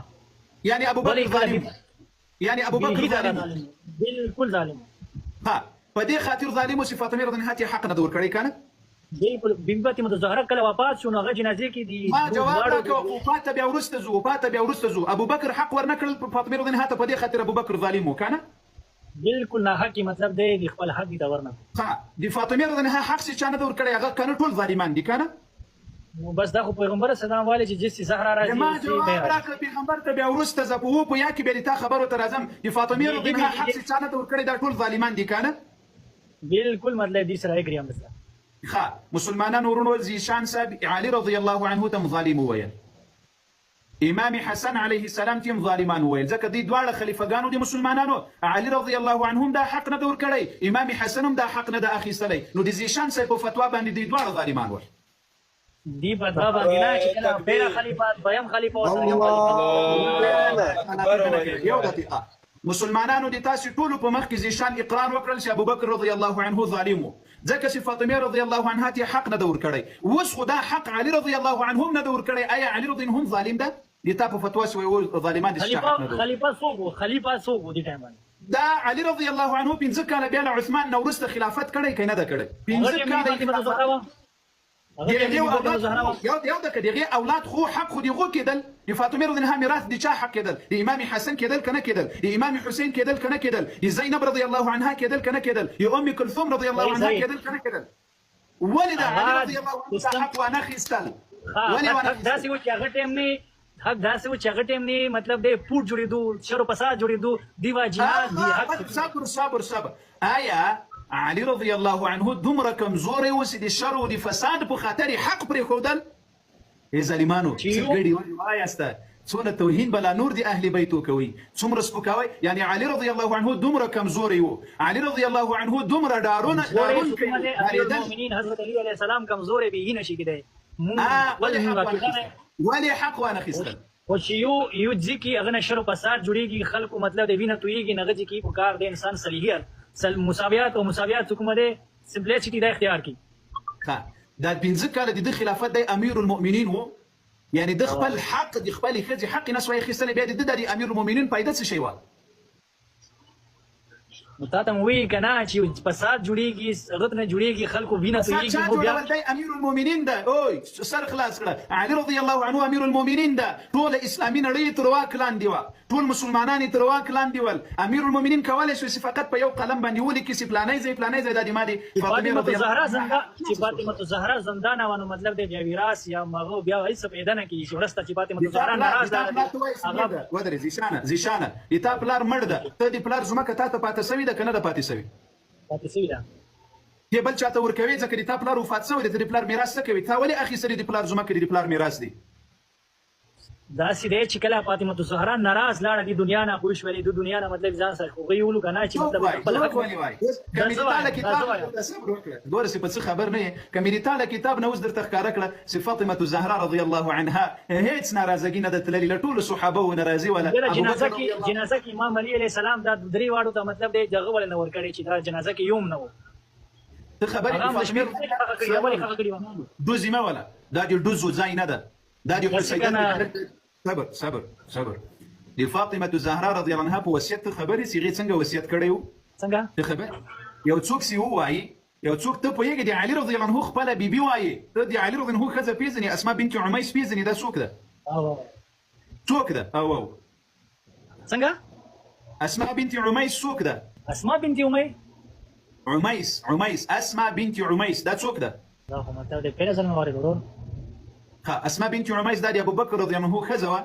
یعنی ابو بکر ظالم، یعنی ابو بکر ظالم. بالکل ظالم. ها په دې خاطر ظالم چې فاطمه رضی الله عنها حق نه ورکړی که نه؟ بالکل. بی فاطمه الزهرا کله وفات شو نو هغه جنازې کې دي. ما جواب راکړه وفات ته بیا وروسته ځو. ابو بکر حق ور نه کړل فاطمه رضی الله عنها ته، په دې خاطر ابو بکر ظالم و که نه؟ بالکل نه حق مطلب دی د خپل حق ته ورنه. ها د فاطمه رضی الله عنها حق چې چا نه ورکړی هغه که نه ټول ظالمان دي که نه؟ نو بس دا خو پیغمبر سلام والی چې جس زهرا راځي ما جواب راکړه پیغمبر ته بیا وروسته زه په یا کې بیا د تا خبرو ته راځم. د فاطمه رضی الله عنها حق چې چا نه ورکړی دا ټول ظالمان دي که نه؟ بالکل مطلب دې سره اګری هم ده. ها مسلمانان ورونو زیشان صاحب علي رضی الله عنه تم ظالم وویل، امام حسن علیه السلام تم ظالمان وویل، ځکه دوی دواړه خلیفګانو د مسلمانانو. علي رضی الله عنهم دا حق نه ده ورکړی، امام حسن هم دا حق نه ده اخیستلی. نو د زیشان صاحب په فتوا باندې دوی دواړه ظالمان ول. دی فتوا باندې نه چې کله بیره خلیفات دویم خلیفه یو دقیقه مسلمانانو د تاسو ټولو په مخ کې زیشان اقرار وکړل چې ابوبکر رضی الله عنه ظالم و، ځکه چې فاطمه رضی الله عنها ته حق نه ده ورکړی. اوس خو دا حق علي رضی الله عنهم نه ده ورکړی. آیا علي رضی الله عنهم ظالم ده؟ د تا په فتوا سوی ظالمان د حق نه ده. خلیفه څوک و دې ټایم باندې؟ دا علي رضی الله عنه 15 کاله بیا له عثمان نه وروسته خلافت کړی که نه ده کړی؟ 15 کاله یو دکه دغه اولاد خو حق خو دغه کېدل. د فاطمه رضی الله عنها میراث د چا حق کېدل؟ د امام حسن کېدل کنه کېدل؟ د امام حسین کېدل کنه کېدل؟ د زینب رضی الله عنها کېدل کنه کېدل؟ د ام کلثوم رضی الله عنها کېدل کنه کېدل؟ ولې د علي رضی الله عنه حق وانه خېستل؟ ولې وانه داسې و چې هغه ټایم نه حق داسې و چې هغه ټایم نه مطلب د پوټ جوړېدو شر و فساد جوړېدو دیوا جهاد دی حق. صبر آیا علي رضی الله عنه دومره کمزوری و چې د شر او د فساد په خاطر حق پرېښودل؟ ای ظالمانو ګډې ولې وایاسته؟ څونه توهین بلا نور د اهل بیتو کوي، څومره سپکاوی. یعنی علي رضی الله عنه دومره کمزوری و، علي رضی الله عنه دومره ډارونکی المؤمنین حضرت علی علیه السلام کمزوری به نشي کېدی. ولې حق وانه خېستل؟ خو چې یو ځای کې هغه نه شر و فساد جوړېږي، خلکو مطلب د وینه تویېږي، نه هغه ځای کې پکار د انسان صلیحیت مساویات حکومت سمپلیسټي دا اختیار کی. دا 15 کاله د خلافت د امیر المؤمنین و، یعنی د خپل حق د خپل خځې حق نه سوی خېستلی، بیا د امیر المؤمنین پیدا څه شی و؟ نو تا ته مې وویل که نه چې فساد جوړېږي، هغه نه جوړېږي، خلکو وینه تویېږي. خو بیا دی امیر المؤمنین ده. اوی سر خلاص کړه. علي رضی الله عنه امیر المؤمنین ده. ټوله اسلامي نړۍ تر واک لاندې وه، ټول مسلمانان یې تر واک لاندې ول. امیر المؤمنین کولی شو چې فقط په یو قلم باندې ولیکي چې فلانی ځای دا د ما د چې فاطمه الزهرا زندانه وه، نو مطلب دی بیا وراث یا هغه بیا هېڅ پیدا نه کېږي چې وروسته چې فاطمه الزهرا ناراض ودرې. زیشانه د تا پلار مړ ده، ته د پلار ځمکه تا ته پاته سوې ده که نه ده پاتې سوې؟ پاتې سوې ده. ته بل چاته ورکوې ځکه د تا پلار وفات سوی دی، ته د پلار میراث څه کوې؟ تا ولې اخیستلې د پلار ځمکه د پلار میراث دی؟ داسې دی چې کله فاطمه الزهرا ناراض لاړه د دنیا نه، پوه شولې د دنیا نه مطلب ځان سره خو ویلو که نه چې مطلب خپل حق که مې د تا له کتاب صبر وکړه ګوره چې په څه خبر نه یې، که مې د تا له کتاب نه اوس درته ښکاره کړه چې فاطمه الزهرا رضی الله عنها هېڅ ناراضګي نه ده تللې، له ټولو صحابهو ناراضي وله. جنازه کې امام علي علیه السلام دا درې واړو ته مطلب دی دغه ولې نه ورکړی چې دا جنازه کې یوم نه و. ته خبرې ډوز یې مه وله، دا د ډوزو ځای نه ده، دا د حسین. صبر د فاطمه الزهرا رضی الله عنها په وصیت خبرې چې هغې څنګه وصیت کړی و؟ څنګه خبر یو څوک سی وایي یو څوک ته پوهېږې د علي رضی الله عنه خپله بیبي وایي ته د علي رضی الله عنه ښځه پېژنې اسما بنت عمیس پېژنې دا څوک ده څوک ده او څنګه اسما بنت عمیس څوک ده اسما بنت عمیس اسما بنت عمیس دا څوک ده دا خو ماته د پیله ځل مې ورور ها اسما بنت عمیس دا د ابوبکر رضی الله عنه ښځه وه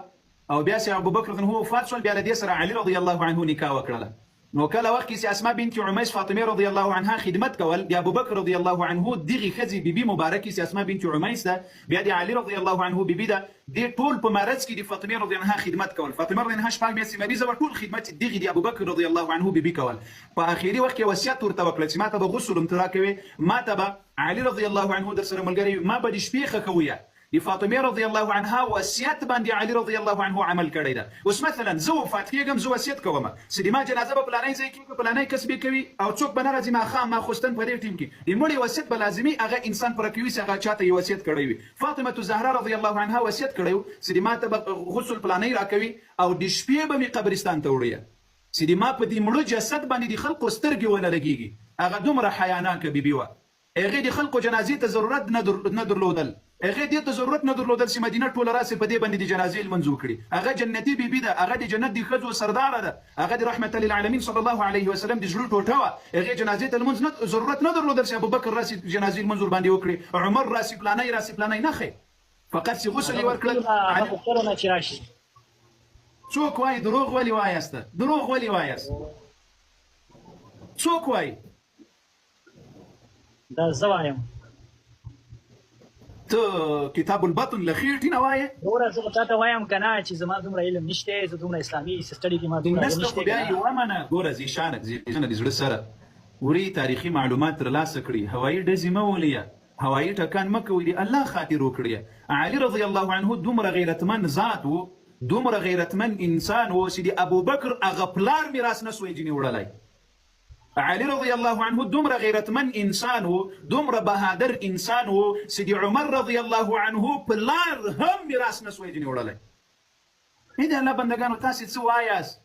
او بیا چې ابوبکر رضی الله عنه وفات شول بیا له دې سره علي رضی الله عنه نکاح وکړله نو کله وخت کې چې اسما بنت عمیس فاطمه رضی الله عنها خدمت کول د ابوبکر رضی الله عنه دغه ښځې بیبي مبارکه چې اسما بنت عمیس ده بیا د علي رضی الله عنه بیبي ده د ټول په مرض کې د فاطمه رضی الله عنها خدمت کول فاطمه رضی الله عنها شپږ میاشتې مریضه وه ټول خدمت دغه د ابوبکر رضی الله عنه بیبي کول په اخري وخت کې وصیت ورته وکړه چې ماته به غسل امترا کوي ماته به علي رضی الله عنه در سره ملګری ما به د شپې ښه د فاطمه رضی الله عنها وصیت باندې علي رضی الله عنه عمل کړی ده اوس مثلا زه وفات کېږم زه وصیت کوم چې د ما جنازه به پلانی ځای کې پلانی کس به کوي او څوک به نه راځي ماښام ماخوستن په دې ټیم کې د مړي وصیت به لازمي هغه انسان پر کوي چې هغه چاته یې وصیت کړی وي فاطمه زهرا رضی الله عنها وصیت کړی و چې د ما ته به غسل پلانی راکوي او د شپې به مې قبرستان ته وړي چې د ما په دې مړه جسد باندې د خلکو سترګې ونه لګېږي هغه دومره حیاناکه بیبي وه هغې د خلکو جنازې ته ضرورت نه درلودل هغې دې ته ضرورت نه درلودل چې مدینه ټوله راسې په دې باندې د جنازې لمونځ وکړي هغه جنتي بیبي ده هغه د جنت د ښځو سرداره ده هغه د رحمت للعالمین صلی الله علیه وسلم د زړه ټوټه وه هغې جنازې ته لمونځ ضرورت نه درلودل چې ابوبکر راسې جنازې لمونځ ورباندې وکړي عمر راسې پلانی نه ښې فقط چې غسل یې ورکړل څوک وایي دروغ ولې وایاست دروغ ولې وایاست څوک وایي دا زه وایم ته کتاب البطن له خېټې نه وایې ګوره زه خو تا ته وایم که نه چې زما دومره علم نشته زه دومره اسلامي سټډي کې ما دومره نشته خو بیا یوه منه ګوره زیشانه د زړه سره وړي تاریخي معلومات ترلاسه کړي هوایي ډزې مه وليه هوایي ټکان مه کوئ د الله خاطر وکړئ علي رضی الله عنه دومره غیرتمن ذات و دومره غیرتمن انسان و چې د ابوبکر هغه پلار میراث نه سوی ځینې وړلی علي رضی الله عنه دومره غیرتمن انسان و دومره بهادر انسان و چې د عمر رضی الله عنه پلار هم میراث نه سوی ځینې وړلی د الله بندګانو تاسې څه وایاست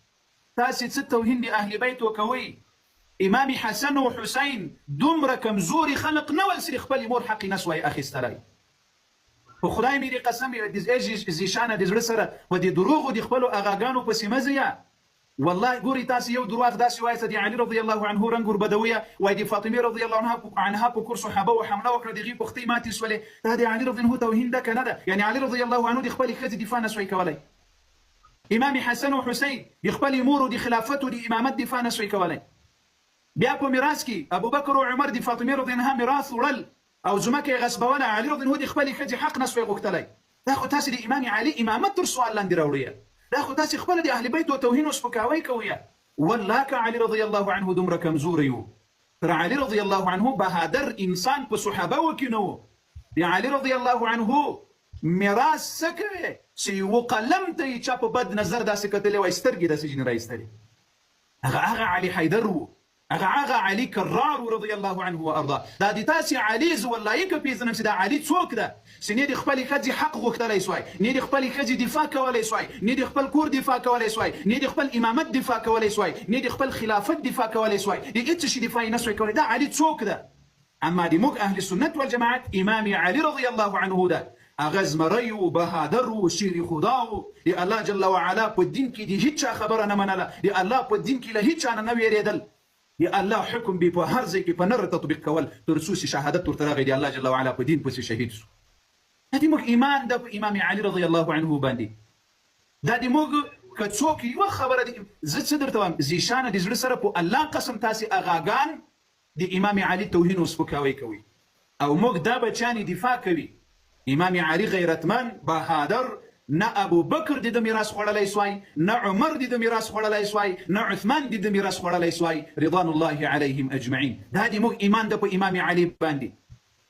تاسې څه توهین د اهل بیت وکوئ امام حسن و حسین دومره کمزوري خلق نه ول چې خپل مور حق نه سوی اخیستلی په خدای مې دې قسم زیشانه د زړه سره په دې دروغو د خپلو اغاګانو پسې مه ځئ والله ګوري تاسې یو درواغ داسې وایاست د علي رضی الله عنه رنګ وربدویه وایي د فاطمې رضی الله عنها په کور صحابه و حمله وکړه د هغې پختۍ ماتې سولې دا د علي رضی الله توهین ده که نه ده یعنې علي رضی الله عنه د خپلې ښځې دفاع نه سوی کولی امام حسن و حسین د خپلې مور د خلافت و د امامت دفاع نه سوی کولی بیا په میراث کې ابوبکر و عمر د فاطمې رضی الله عنها میراث وړل او ځمکه یې غصبوله علي رضی الله د خپلې ښځې حق نه سوی غوښتلی دا خو تاسې د امام علي امامت تر سوال لاندې راوړئ دا خو تاسې خپله د اهل بیت و توهین و سپکاوی کوئ والله که علي رضی الله عنه دومره کمزوری و تر علي رضی الله عنه بهادر انسان په صحابه کې نه و د علي رضی الله عنه میراث څه کوي چې یوه قلم ته یې چا په بد نظر داسې کتلی وای سترګې داسې ځینې رایستلې هغه علي حیدر و هغه علي کرار رضی الله عنه وارضاه دا د تاسې علي زه والله که پېژنم چې دا علي څوک ده چې نه د خپلې ښځې حق غوښتلی سوی نه د خپلې ښځې دفاع کولی سوی نه د خپل کور دفاع کولی سوی نه د خپل امامت دفاع کولی سوی نه د خپل خلافت دفاع کولی سوی د هېڅ شي دفاع یې نه سوی کولی دا علي څوک ده اما د موږ اهل سنت والجماعت امام علي رضی الله عنه ده هغه زمری و بهادر و شیر خدا و د الله جل وعلا په دین کې د هېچا خبره نه منله د الله په دین کې له هېچا نه ویرېدل یا الله حکم به په هر ځای کې په نر تطبیق کول تر څو چې شهادت ورته راغی د الله جل وعلا په دین پسې شهید سو دا د موږ ایمان ده په امام علي رضی الله عنه باندې دا د موږ که څوک یوه خبره زه څه درته وایم زیشانه د زړه سره په الله قسم تاسې اغاګان د امام علي توهین و سپکاوی کوي او موږ دا بچیان دفاع کوي امام علي غیرتمن بهادر نه ابوبکر د میراث خوړلی سوی نه عمر د میراث خوړلی سوی نه عثمان د میراث خوړلی سوی رضوان الله علیهم اجمعین دا د موږ ایمان ده په امام علي باندې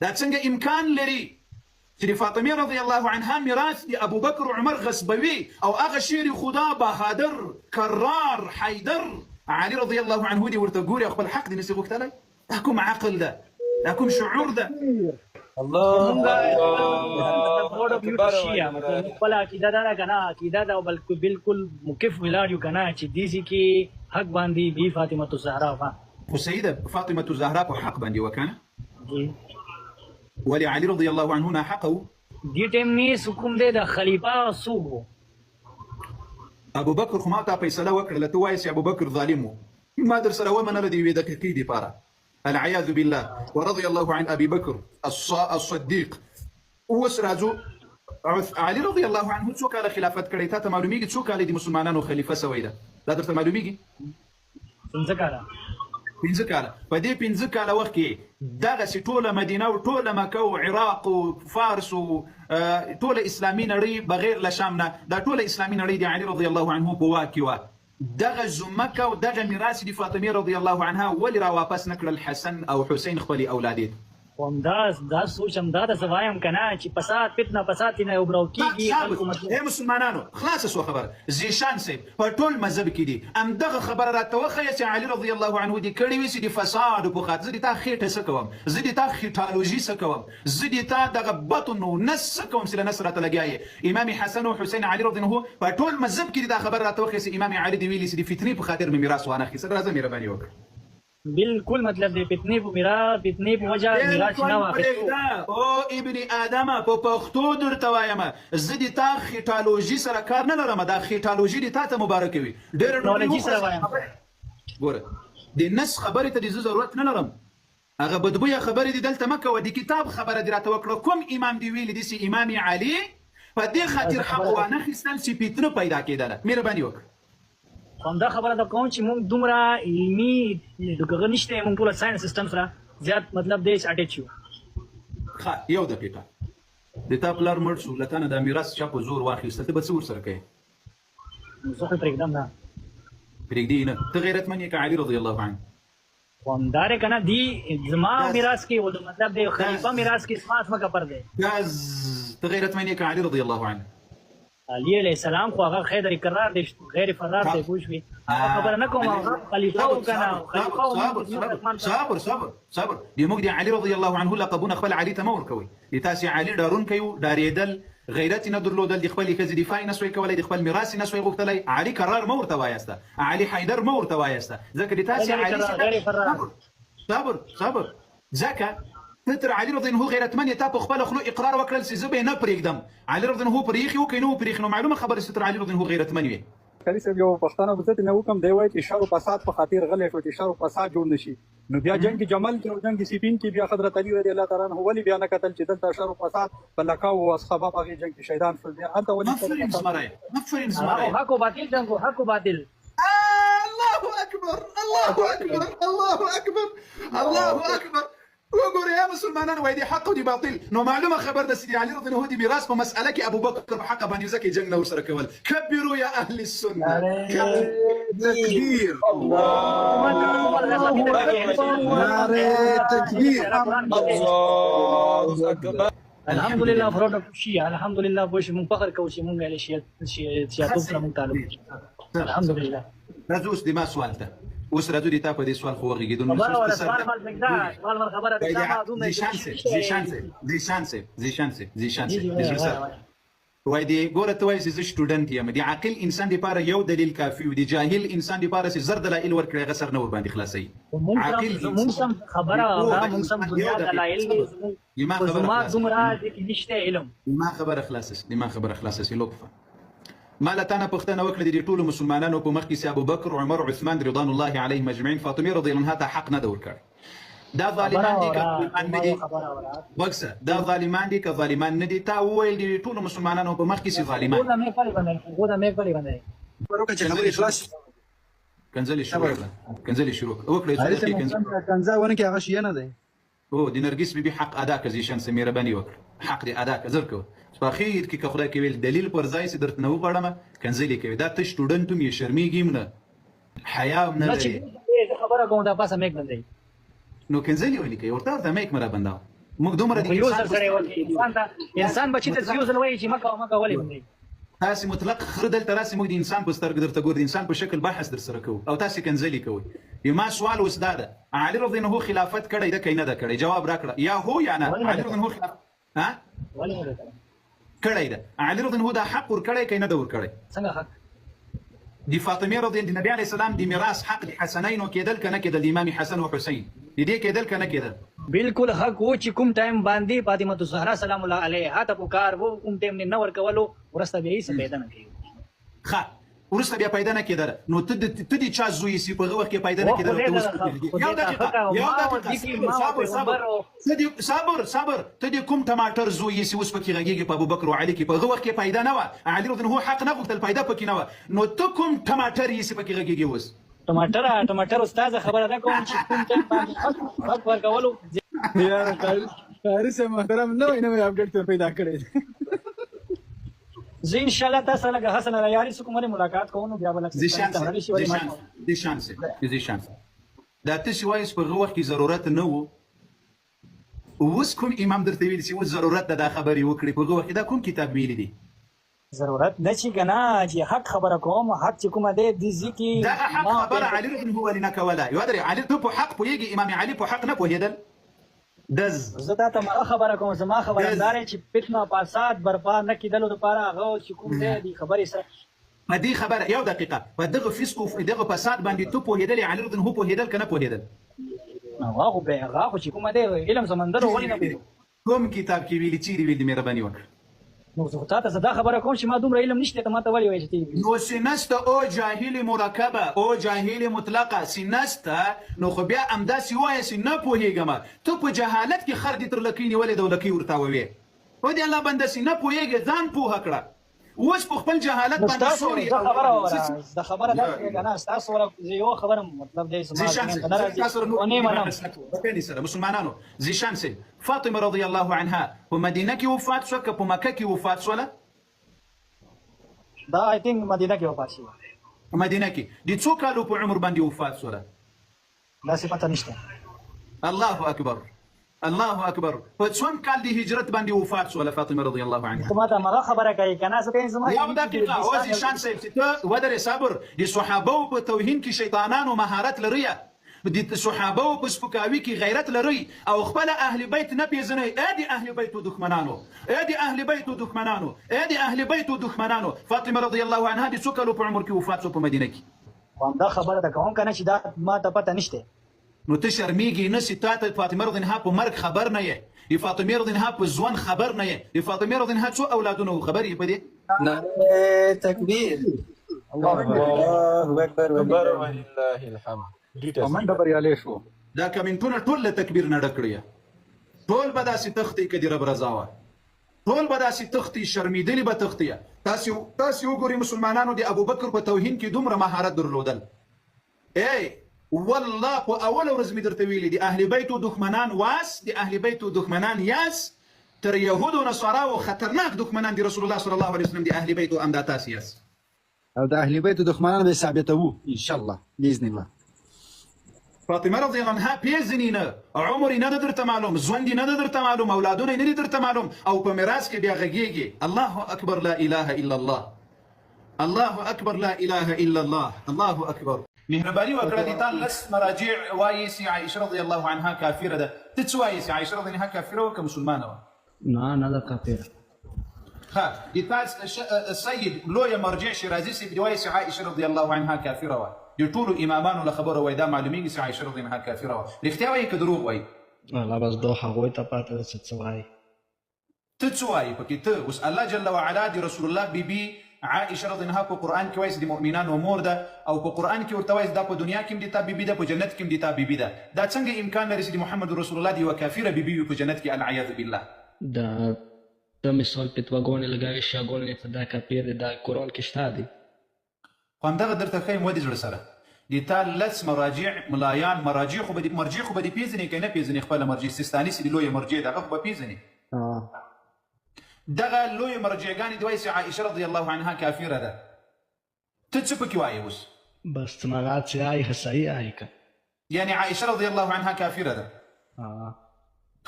دا څنګه امکان لري چې د فاطمه رضی الله عنها میراث د ابوبکر و عمر غصبوي او هغه شیر خدا بهادر کرار حیدر علي رضی الله عنه دې ورته ګوري خپل حق دې نسي غوښتلی دا کوم عقل ده دا کوم شعور ده خپل عقیده دا ده که نه عقیده ده او بالکل موقف ولاړ یو که نه چې دې کې حق باندې بی فاطمه الزهرا خو سیده فاطمه الزهرا په حق باندې وکنه جی ولی علي رضی الله عنه نه حق وو دې ټیم نه حکم دی د خلیفہ سوق ابو بکر خو ما ته فیصله وکړه ته وایې چې ابو بکر ظالم وو ما در سره ومنله د یوې دقیقې دپاره العیاذ بالله ورضي الله عن ابي بکر الصدیق اوس راځو علي رضی الله عنه څو کاله خلافت کړی تا ته معلومیږي څو کاله د مسلمانانو خلیفه سوی ده دا درته معلومیږي 15 کاله 15 کاله په دې 15 کاله وخت کې دغسې ټوله مدینه او ټوله مکه او عراق او فارس او ټوله اسلامي نړۍ بغیر له شام نه دا ټوله اسلامي نړۍ د علي رضی الله عنه په واک کې وه دغه زمکه او دغه میراث د فاطمې رضی الله عنها ولې را واپس نه کړل حسن او حسین خپلې اولادې دا سوچ هم دا څه وایم که نه چې فساد فتنه فساد نه اوبراو کېږي خلکو مطلب ای مسلمانانو خلاصه سوه خبره زیشان صاحب په ټول مذهب کې دي همدغه خبره راته وښیه چې علي رضی الله عنه دې کړې وي چې د فسادو په خاطر زه د تا خېټه څه کوم زه د تا خیټالوژي څه کوم زه د تا دغه بطن او نس څه کوم چې له نس راته لګیا یې امام حسن او حسین علي رضی الله عنه په ټول مذهب کې دا خبره راته وښیه چې امام علي دې ویلي چې د فتنې په خاطر مې میراث وانخیست راځه مهرباني وکړه بالکل مطلب دی فتنې په میراث فتنې په وجه میراث نه واخیستو او ابن ادمه په پښتو درته وایم زه د تا خیټالوژي سره کار نه لرم دا خیټالوژي د تا ته مبارکه وي ډېره ټکنالوژي سره وایم ګوره د نس خبرې ته د زه ضرورت نه لرم هغه بدبویه خبرې دې دلته مه کوه د کتاب خبره دې راته وکړه کوم امام دې ویلي دي چې امام علي په دې خاطر حق وانخیستل چې فتنه پیدا کېدله مهرباني وکړه همدا خبره ده کوم چې موږ دومره علمي دغه نشته موږ ټول ساينس سیستم سره زیات مطلب دی اټیچ یو ښه یو دقیقه د تا پلار مړ شو له تا نه دا میراث چا په زور واخیسته ته به څه ورسره کوې زه خو پرېږدم نه پرېږدي نه ته غیرتمن یې که علي رضی الله عنه همدا دی که نه دی زما میراث کې مطلب دی خلیفه میراث کې اسما کفر دی ته غیرتمن یې که علي رضی الله عنه علي علیه السلام خو هغه خیر اقرار دی غیر فرار دی پوه شوې خبره نه کوم هغه خلیفه و که نه صبر دی موږ د علي رضی الله عنه لقبونه خپل علي ته مه ورکوئ د تاسې علي ډارونکی و ډارېدل غیرت نه درلودل د خپلې ښځې دفاع یې نه سوی کولی د خپل میراث یې نه سوی غوښتلی علي کرار مه ورته وایسته علي حیدر مه ورته وایسته ځکه د تاسې علي صبر ځکه ته تر علي رضی الله غیرتمن یې تا په خپله خولو اقرار وکړل چې زه به یې نه پرېږدم علي رضی الله پرې ایښي وکړي نه و پرې ایښي نو معلومه خبره چې تر علي رضی الله غیرتمن وي کلی صاحب یو پښتانه بزت نه وکم دی وایي چې شر او فساد په خاطر غلې شو چې شر او فساد جوړ نشي نو بیا جنگ جمل کې او جنگ سیپین کې بیا حضرت علي رضی الله تعالی عنہ ولی بیا نه کتل چې دلته شر او فساد په لکاو او اصحاب هغه جنگ کې شهیدان شول بیا انت ولي مفرین زمره حق او باطل جنگ حق او باطل الله اکبر وګوره یا مسلمانان وای دي حق او دي باطل نو معلومه خبر ده سيدي علي رضي الله عنه میراث په مسأله کې ابو بکر په حق باندې ځکه جنگ نه ورسره کول كبروا يا اهل السنه تكبير الله اکبر الحمدلله فرود شي الحمدلله بوش مون فخر کوو چې مونږ له شیعه سره مونږ تعلق الحمدلله راځو د ما سوال ته اوس راځو د تا په دې سوال خو وغږېدو نو وای دی ګوره ته وایې چې زه سټوډنټ یم د عاقل انسان دپاره یو دلیل کافي و د جاهل انسان دپاره چې زر دلایل ورکړي هغه سر نه ورباندې خلاصوي مونږ سم خبره مونږ سم دنیا دلایل زما دومره نشته علم ما خبره خلاصه لطفا ما لتانا پښتنه وکړه د ټولو مسلمانانو په مخ کې سي ابو بکر عمر عثمان رضوان الله عليهم اجمعين فاطمه رضی الله عنها ته حق نه دور کړ دا ظالمان دي که وکسه دا ظالمان دي که ظالمان نه دي تا وویل د ټولو مسلمانانو په مخ کې سي ظالمان کنځلې شروع وکړه کنځا ونه کې هغه شی نه دی او د نرګس بیبي حق ادا کړي شان سميره بني وکړه حق دې ادا کړ زر کو په اخر کې که خدای کې ویل دلیل پر ځای سي درته نه وغواړم کنځلې کوي دا ته سټوډنټ مې شرمېږم نه حیا نه لري خبره کوم دا پاسه میک بندي نو کنځلې ولې کوي ورته میک مرا بندا موږ دومره دي انسان بچی ته یو ځل وایي چې مکه ولې بندي تاسو مطلق خردل تراسي موږ د انسان په سترګ درته ګور د انسان په شکل بحث در سره کوو او تاسو کنځلې کوي یما سوال اوس دا ده علي رضی الله عنه خلافت کړی ده کینه ده کړی جواب راکړه یا هو یا نه علي رضی الله عنه خلافت ها کړی ده علي رضی الله عنه دا حق ور کړی کینه ده ور کړی څنګه حق د فاطمه رضی الله عنها د نبی علیه السلام د میراث حق د حسنینو کېدل کنه کېدل د امام حسن او حسین د دې کېدل کنه کېدل بالکل حق و چې کوم ټایم باندې فاطمه الزهرا سلام الله علیها ته پکار وو کوم ټایم نه ورکولو ورسته بیا یې څه پیدا نه کېږي ښه وروسته بیا پیدا نه کېدل نو ته د چا زوی یې په هغه وخت کې پیدا نه کېدل یو دقیقه صبر ته د کوم ټماټر زوی یې اوس پکې غږیږي په ابوبکر او علي کې په هغه وخت کې پیدا نه وه علي رضی الله عنه حق نه غوښتل پیدا پکې نه وه نو ته کوم ټماټر یې پکې غږیږي اوس ټماټر استاد خبره ده کوم چې کوم ټایم باندې حق ورکولو یار قاری سے محترم نو اپډیټ پیدا کړی زه ان شاء الله تاسو لږه حسن عیاري سره کومه ملاقات کوم بیا بل دي شانس دا تاسو وایي په هغه وخت کې ضرورت نه وو اوس کوم امام درته ویل چې اوس ضرورت ده دا خبرې وکړي په هغه وخت دا کوم کتاب ویلی دی ضرورت نه چې کنه چې حق خبره کوم حق چې کومه دی د ذکی دا حق خبره علي رضی الله عنه کوله یو درې علي ته په حق پوهیږي امام علي په حق نه پوهیدل دز زه دا ته ما خبره کوم زما خبردار چې فتنه فساد برپا نه کیدلو لپاره هغه چې کوم دی د خبرې سره په دې خبره یو دقیقه په دغه فسق او دغه فساد باندې ته پوهیدل علي رضی الله پوهیدل کنه پوهیدل هغه به هغه چې کومه دی علم سمندر ولې نه کوم کتاب کې ویلي چیرې ویلي مهرباني وکړه نو زه تاسو ته دا خبره کوم چې ما دومره علم نشته ته ما ته ولې وایي چې نو سینسته او جاهل مرکبه او جاهل مطلقه سینسته نو خو بیا همداسې وایه چې نه پوهېږم ته په جهالت کې خر دې تر لکۍ نیولې ده او لکۍ ورته ووې او دې الله بنده چې نه پوهېږې ځان پوهه کړه اوس په خپل جهالت باندې سوري دا خبره ده کنه تاسو سره یو خبره مطلب دی مسلمانانو زیشان سي فاطمه رضی الله عنها په مدینه کې وفات شو که په مکه کې وفات شوله دا آی تینک مدینه کې وفات شو مدینه کې د څو کالو په عمر باندې وفات شوله دا څه پته نشته الله اکبر الله اکبر په څوم کال د هجرت باندې وفات شوله فاطمه رضی الله عنها ته ما ته مغه خبره کوي کنه څه زما یو دقیقه او زیشان سي ته ودرې صبر د صحابه په توهین کې شیطانانو مهارت لري د صحابه په سپکاوي کې غیرت لري او خپل اهل بیت نه پیژني ادي اهل بیت دښمنانو ادي اهل بیت دښمنانو ادي اهل بیت دښمنانو فاطمه رضی الله عنها د څو کالو په عمر کې وفات شو په مدینه کې هم دا خبره ده کوم کنه چې دا ما ته پته نشته نو ته شرمېږي نه چې تا ته فاطمه رضی الله عنها په مرګ خبر نه یې د فاطمه رضی الله عنها په ژوند خبر نه یې د فاطمه رضی الله عنها څو اولادونه خبر یې په دې نعره تکبیر الله اکبر ولله الحمد منډه بریالي شو دا کمنټونه ټول له تکبیر نه ډک کړی ټول به داسې تختې که د رب رضا وه ټول به داسې تختې شرمېدلې به تختې تاسې وګورئ مسلمانانو د ابوبکر په توهین کې دومره مهارت درلودل ای والله په اوله ورځ مې درته ویلي د اهل بیتو دښمنان واس د اهل بیتو دښمنان یاس تر یهودو و نصاراو خطرناک دښمنان د رسول الله صلی الله علیه وسلم د اهل بیتو همدا تاسې یاست او د اهل بیتو دښمنان به ثابتوو ان شاء الله باذن الله فاطمه رضی الله عنها پیژني نه عمر یې نه ده درته معلوم ژوند یې نه ده درته معلوم اولادونه یې نه دي درته معلوم او په میراث کې بیا غږیږي الله اکبر لا اله الا الله الله اکبر لا اله الا الله الله اکبر مهرباني وکړه دي تا لس مراجع وایي چې عائشه رضی الله عنها کافره ده ته څه وایي چې عائشه رضی الله عنها کافره وه که مسلمانه وه نه ده کافره ها د تا سید لویه مرجع شیرازي صاحب وایي چې عائشه رضی الله عنها کافره وه د ټولو امامانو له خبره وایي دا معلومیږي چې عائشه رضی الله عنها کافره وه رښتیا وایي که دروغ وایي الله بس دو هغوی ته پاته ده چې څه وایي ته څه وایي پکې ته اوس الله جل وعلا د رسول الله بیبي عائشه رضی الله عنها په قرآن کې وایي چې د مؤمنانو مور ده او په قرآن کې ورته وایي دا په دنیا کې هم د تا بیبي ده په جنت کې هم د تا بیبي ده دا څنګه امکان لري چې د محمد رسول الله د یوه کافره بیبي وي په جنت کې العیاذ بالله دا ته مثال فتواګانې لګوي شیاګانې ته دا کاپیر دی دا قرآن کې شته دی خو همدغه درته ښیم ودې زړه سره د تا لس مراجع ملایان مرجع خو به دې پېژنې که نه پېژنې خپله مرجع سیستاني چې د لویه مرجع دغه خو به پېژنې دغه لویه مرجعګانې دې وایي چې عائشه رضی الله عنها کافره ده ته څه پکې وایې اوس بس تمغات چې آی صحیح آی که یعنی عائشه رضی الله عنها کافره ده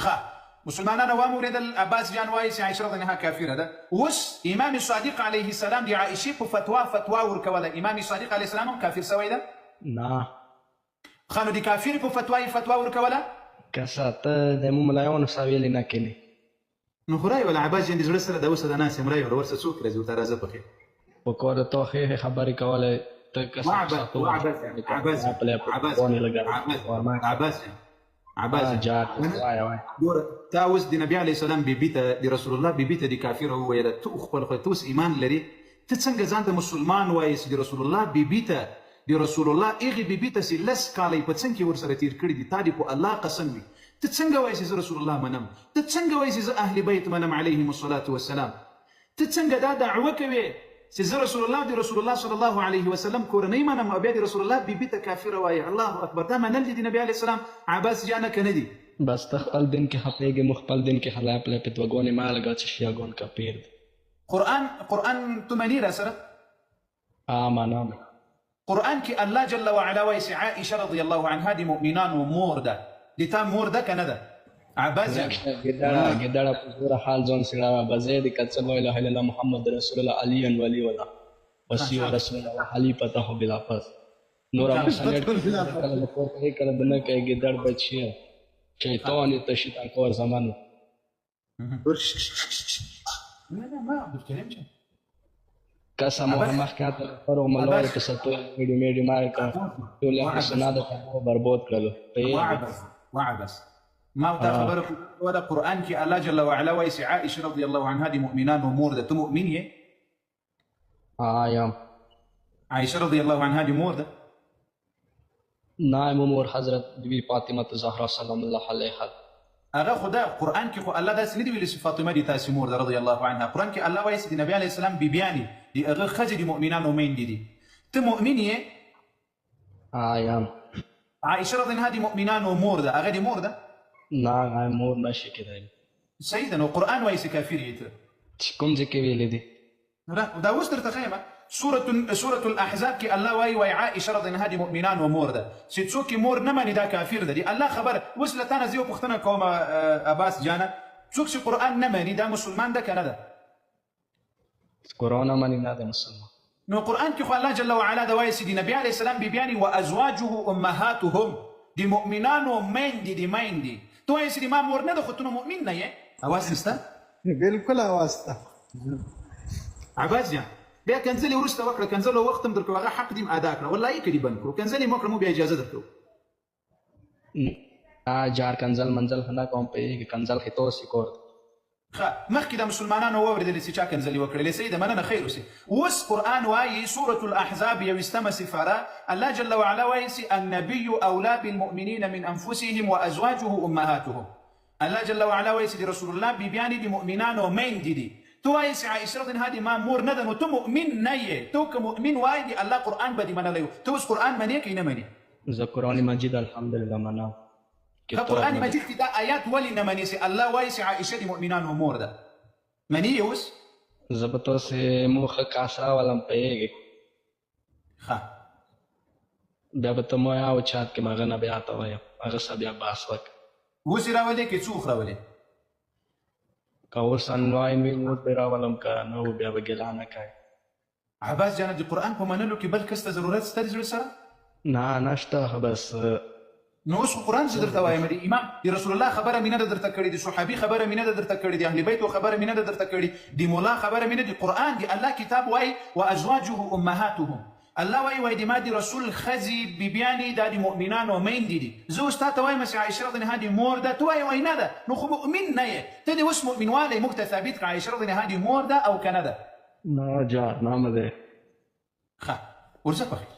ښه مسلمانانو وام اورېدل عباس جان وایي چې عائشه رضی الله عنها کافره ده اوس امام صادق علیه السلام د عائشې په فتوا ورکوله امام صادق علیه السلام هم کافر سوی ده نه ښه نو د کافرې په فتوا ورکوله که څه ته د ملایانو سره ویلې نه کړې نو خو رایې وله عباس جان د زړه سره د اوسه د ناست یم رایې وله ورسه څوک راځي ورته راځه پکې په کار د تا ښې خبرې کولی ته کس عباس جار وای وای ګوره تا اوس د نبي علیه السلام بیبي ته د رسول الله بیبي ته د کافر وویله ته خپل خو ته اوس ایمان لري ته څنګه ځان ته مسلمان وایې چې د رسول الله بیبي ته د رسول الله هغې بیبي ته چې لس کاله یې په څنګ کې ورسره تېر کړي دي تا دې په الله قسم وي ته څنګه وایې چې زه رسول الله منم ته څنګه وایې چې زه اهل بیت منم علیهم الصلاة والسلام ته څنګه دا دعوه کوې چې زه رسول الله د رسول الله صلی الله علیه وسلم کورنۍ منم او بیا د رسول الله بیبي ته کافره وایې الله اکبر دا منل دي د نبي علیه السلام عباس جانه که نه دي بس ته خپل دین کې خپېږې مو خپل دین کې حلال پلی فتواګانې ما لګا چې شیعګان کافر دي قرآن تو منی را سره منم قرآن کې الله جل وعلا وایي چې عائشه رضی الله عنها د مؤمنانو مور ده د تا مور ده که نه ده عباس ګیدړه په زوره حال ځان سړه بزې د کڅ لا اله الا الله محمد رسول الله علي ولي الله وصي رسول الله خلیفته بلافظ نور مسلط کله د کور کوي کله د نه کوي ګیدړ بچي شیطان ته شیطان کور زمانو ما بتكلم شيء قسم الله کاته فرو ملوار په ستو میډي میډي ما کا ټول له سناده ته برباد کړلو وعبس ما تا خبرك ولا قرآن كي الله جل وعلا ويس عائشة رضي الله عنها دي مؤمنان ومور ده تو مؤمن هي يا عائشة رضي الله عنها دي مور ده نائم امور حضرت بی فاطمه الزهرا سلام الله عليها اغا خدا قرآن كي الله ده سندي ویل فاطمه دي تاسي مور ده رضي الله عنها قرآن كي الله ويس دي نبي عليه السلام بيبياني دي اغا خج دي مؤمنان ومين دي تو مؤمن هي يا عائشة رضي الله عنها دي مؤمنان ومور ده اغا دي مور ده نه مور نشي کېدای سيدنا القرآن وایي کافر یې ته چې کوم ځای کې ویلې دي دا اوس درته ښیم سورة الأحزاب کې الله وایي عائشة رضی الله عنها دي مؤمنان و مور ده چې څوک یې مور نه مني دا کافر ده دي الله خبر اوس له تا نه زه یو پوښتنه کوم عباس جانه څوک چې قرآن نه مني دا مسلمان ده که نه ده قرآن نه مني نه ده مسلمان نو قرآن کې خو الله جل وعلا دا وایي چې د نبي علیه السلام بیبیانې وازواجه امهاتهم دي مؤمنانو میندې دي میندې تو وایې چې د ما مور نه ده خو ته نو مؤمن نه یې اواز نشته بالکل اواز شته عباس جان بیا کنځلې وروسته وکړه کنځلو وخت هم درکړو هغه حق دې ادا کړه والله یې کړي بند کړو کنځلې مو کړه مو بیا اجازه درکړو جار کنځل منزل نه کوم په کنځل کې توسې کور مخکې د مسلمانانو واورېدلې چې چا کنځلې وکړلې سیده مننه خیر اوسې اوس قرآن وایي سورة الأحزاب یویستمه سپاره الله جل وعلا وایي چې النبي أولى بالمؤمنین من أنفسهم وأزواجه أمهاتهم الله جل وعلا وایي چې د رسول الله بیبیانې د مؤمنانو میندې دي تو وایي چې عایشه رضی الله عنها ما مور نه ده نو ته مؤمن نه یې تو که مؤمن وایي د الله قرآن به دې منلی و ته اوس قرآن منې که یې نه منې زه قرآن مجید الحمدلله منم قرآن مجید کې دا آیات ولې نه منې چې الله وایي چې عایشه د مؤمنانو مور ده منې یې اوس زه به تاسې موخه کاسره ولم پوهېږې ښه بیا به ته ما یو چات کې هغه نه بیا ته وایم هغه سه بیا بحث وکړه اوس یې راولې که څوک راولې که اوس انلاین وي اوس به راولم که نه و بیا به ګیله نه کوې عباس جانه د قرآن په منلو کې بل کس ته ضرورت شته د زړه سره نه نشته بس نو اوس خو قرآن چې درته وایم د امام د رسول الله خبره مې نه ده درته کړې د صحابي خبره مې نه ده درته کړې د اهل بیتو خبره مې نه ده درته کړې د مولا خبره مې نه د قرآن د الله کتاب وایي وازواجه امهاتهم الله وایي د ما د رسول ښځې بیبیانې دا د مؤمنانو میندې دي زه اوس تا ته وایم چې عایشه رضی الله عنها د مور ده ته وایې نه ده نو خو مؤمن نه یې ته دې اوس مؤمنوالی موږ ته ثابت کړه عایشه رضی الله عنها د مور ده او که نه ده نه جار نامه دی ښه ورځه په خیر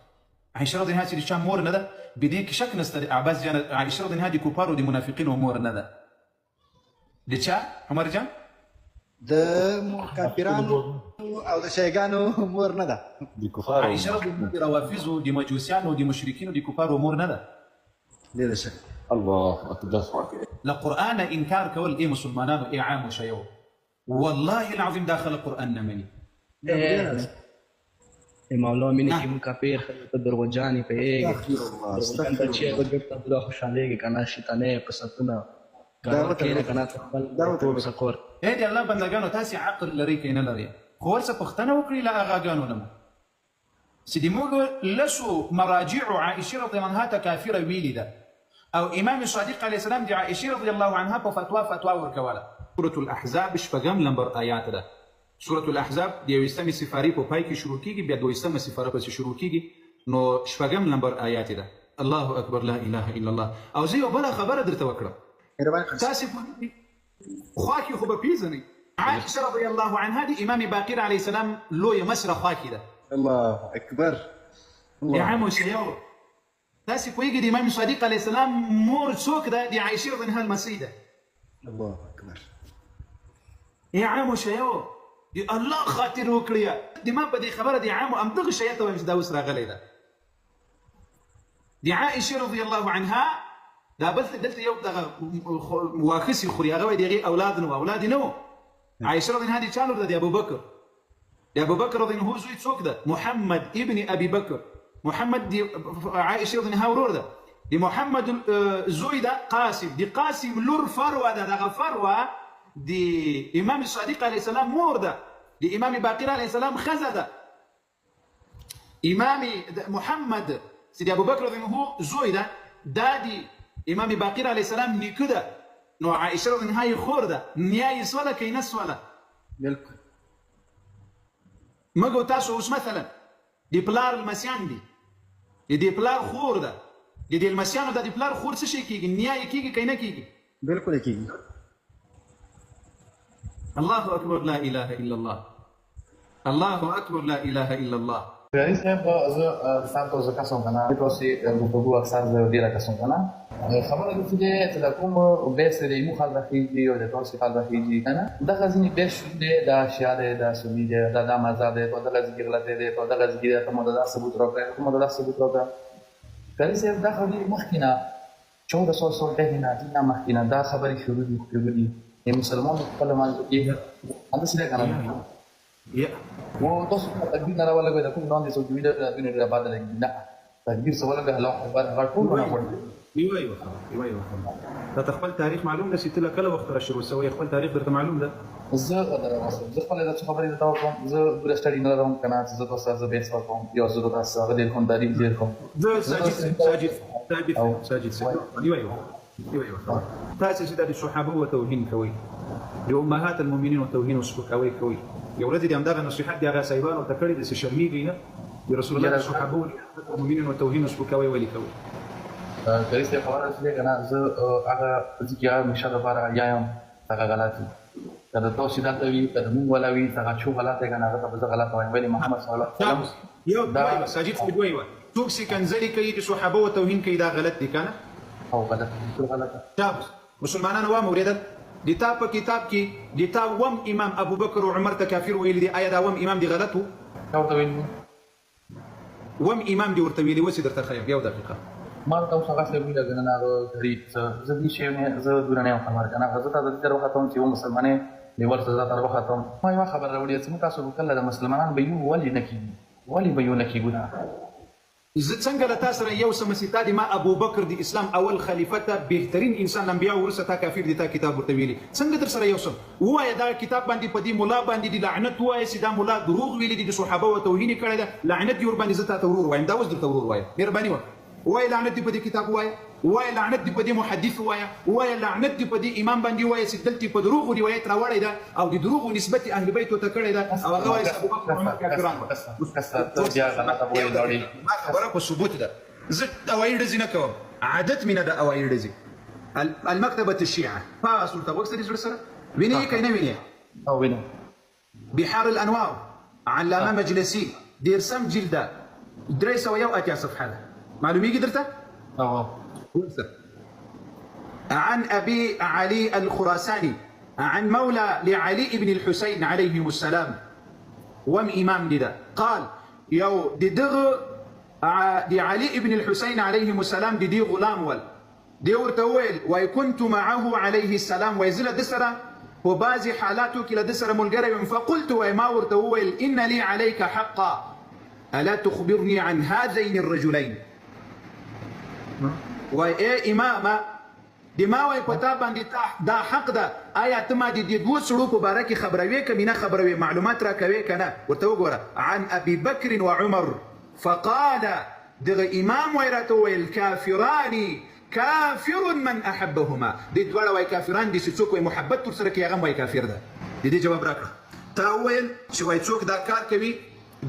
عایشه رضی الله عنها چې د چا مور نه ده بدې کې شک نشته عباس جان عایشه رضی الله عنها د کفارو د منافقینو مور نه ده د چا عمر جان د کافرانو او د شیګانو مور نه ده د کفارو عایشه رضی الله عنها د روافضو د مجوسیانو د مشرکینو د کفارو مور نه ده دې ده شک الله اکبر لقرآن انکار کول ای مسلمانانو ای عام شیو والله العظیم داخل قرآن نه مني مولا مینه کې مو کافر ته دروغجانې پوهېږي دروغجن ته چې هغه ګټه بله خوشحالېږي که نه شیطانۍ قصتونه کښېنه که نه ته خپل ټول سکور ای د الله بندګانو تاسې عقل لرئ که نه لرئ خو ورڅه پوښتنه وکړئ له اغاګانو نه مو چې د موږ لسو مراجعو عایشې رضی الله عنها ته کافره ویلې ده او امام صادق علیه السلام د عایشې رضی الله عنها په فتوا ورکوله سورة الأحزاب شپږم نمبر آیات ده سورة الأحزاب د یویستمې سپارې په پای کې شروع کېږي بیا دویستمه سپاره پسې شروع کېږي نو شپږم نمبر آیات ده الله اکبر لا اله الا الله. او زه یو بله خبره درته وکړم تاسې خوا کې خو به پېژنئ عائشه رضی الله عنها د امام باقر علیه السلام لویه مشره خوا کې ده. الله اکبر. یا عمو شیو تاسې پوهېږئ د امام صادق علیه السلام مور څوک ده؟ د عایشې رضی الله لمسۍ ده. الله اکبر. یا عمو شیو د الله خاطر وکړئ. د ما په دې خبره د عمو همدغه شی ته وایم چې دا اوس راغلی ده. د عائشې رضی الله عنها دا بل دلته یو دغه واخسي خوري هغه وایي د هغې اولاد نه و، اولاد یې نه و. عائشة رضي الله عنها دي چا لور ده؟ د ابوبکر. د ابوبکر رضي الله عنه زوی څوک ده؟ محمد ابن ابي بکر. محمد دی عائشة رضي الله عنها ورور ده. د محمد زوی ده قاسم. د قاسم لور فروه ده. دغه فروه د امام صادق علیه السلام مور ده. د امام باقر علیه السلام ښځه ده. امام محمد چې د ابوبکر رضي الله عنه زوی ده دا د امام باقر علیه السلام نیکه ده. نو عائشه رضی الله عنها خور ده. نیا یې سوله که یې نه سوله؟ بالکل. موږ تاسو اوس مثلا د پلار لمسیان دي، د دې پلار خور ده، د دې لمسیانو د پلار خور څه شی کېږي؟ نیا یې کېږي که یې نه کېږي؟ بالکل یې کېږي. الله اکبر لا اله الا الله. الله اکبر لا اله الا الله. Realmente tanto za kasam kana prosi gugu aksar za dira kasam kana خبره د دې چې د کوم به سره مو خال راخیږي او د تاسو خال راخیږي کنه دا غزنی به شو دې دا شاده دا سمي دې دا مزه دې په دغه ځګر لته دې په دغه ځګر ته مو دا ثبوت راکړه کوم دا ثبوت راکړه کله چې دا خبرې مخکینه 1400 نه دینه مخکینه دا خبرې شروع دي مسلمان خپل مانځ کې انده سره کنه و تاسو تکبیر نه راولګوي د کوم باندې څو ویډیو د دې نه بعد لګي نه تکبیر سوال به الله اکبر غټول نه وړي ایوه دا خپل تاریخ معلوم ده چې تل کله وخت را شروع شوی خپل تاریخ درته معلوم ده. زه خپل د خبرې د تاسو کوم زه ګور سټډي نه راوم کنه زه تاسو زه به څه کوم یو زه تاسو هغه د کوم تاریخ زیر کوم زه ساجد ایوه تاسو چې د صحابه او توهین کوي د امهات المؤمنین او توهین او سپکاوي کوي یو ورځ دې همدغه نصيحت دی هغه صاحبانو ته کړې د شرمېږي نه د رسول الله صحابه او المؤمنین او توهین او سپکاوي ولي کوي. کلیسته خبره چې کنه زه هغه ځکه مشه د بار یایم هغه غلطي دا تاسو دا ته وی ته مونږ ولا وی هغه شو غلطه کنه هغه به غلطه وایي ولی محمد صلی الله علیه وسلم یو دا ساجد فدوی و څوک چې کنځلي کوي د صحابه او توهین کوي دا غلط دي کنه او غلطه تاسو مسلمانانو و موریدل د تا په کتاب کې د تا وم امام ابو بکر او عمر ته کافر ویل دي آیا دا وم امام دی غلط وم امام دی ورته ویلي وسی درته خیر یو دقیقه ما ته اوس هغه څه ویل کنه هغه غریب زه دې شی نه زه دونه نه خبر کنه هغه ته د دې وخت ته چې مسلمانې لیول څه ذات وروخه ته ما یو خبر راوړی چې تاسو وکړه د مسلمانانو به یو ولی نکېږي ولی به یو نکېږي زه څنګه له تاسو سره یو سمسیتا دي ما ابو بکر د اسلام اول خلیفه ته بهترین انسان انبیا ورسه تا کافر دي تا کتاب ورته ویلي څنګه در سره یو سم وایي دا کتاب باندې په دې مولا باندې دي لعنت وایي چې دا مولا دروغ ویلي دي د صحابه او توهین کړی ده لعنت دی ور باندې زه تا ورور وایم دا اوس درته ورور وایم مهرباني وایي لعنت دی په دې کتاب وایي لعنت دی په دې محدث وایي لعنت دی په دې امام باندې وایي چې دلته په دروغ روایت راوړی ده او د دروغ نسبت اهل بیت ته کړی ده او هغه وایي ابو بکر عمر کافران ما خبره په ثبوت ده زه اوایل ډزې نه کوم عادت مینه ده اوایل ډزې المكتبة الشيعة فاصل تبغى تسري سر ويني كاينه ويني او وينه بحار الانوار علامه مجلسي دير سم جلده دريسه ويا اتي صفحه معلوميه قدرته عن ابي علي الخراساني عن مولى لعلي بن الحسين عليهم السلام وم امام ددا قال يو ددغ دي علي بن الحسين عليهم السلام دي غلام ول دي ورتويل وكنت معه عليه السلام ويزل دسرة وبازي حالاته كلا دسرة ملقرب فقلت وما ورتويل إن لي عليك حقا ألا تخبرني عن هذين الرجلين وإيه إماما دي ما وي كتابا دي دا حق دا آيات ما دي دو سلوك باركي خبروي كمينا خبروي معلومات راكوي كنا ورتوقورا عن أبي بكر وعمر فقال دغ إمام ويراتو الكافران كافر من أحبهما دي دولا وي كافران دي ستوك وي محبت ترسرك يا غم وي كافر دا دي جواب راكا تاويل شوي تسوك دا كار كوي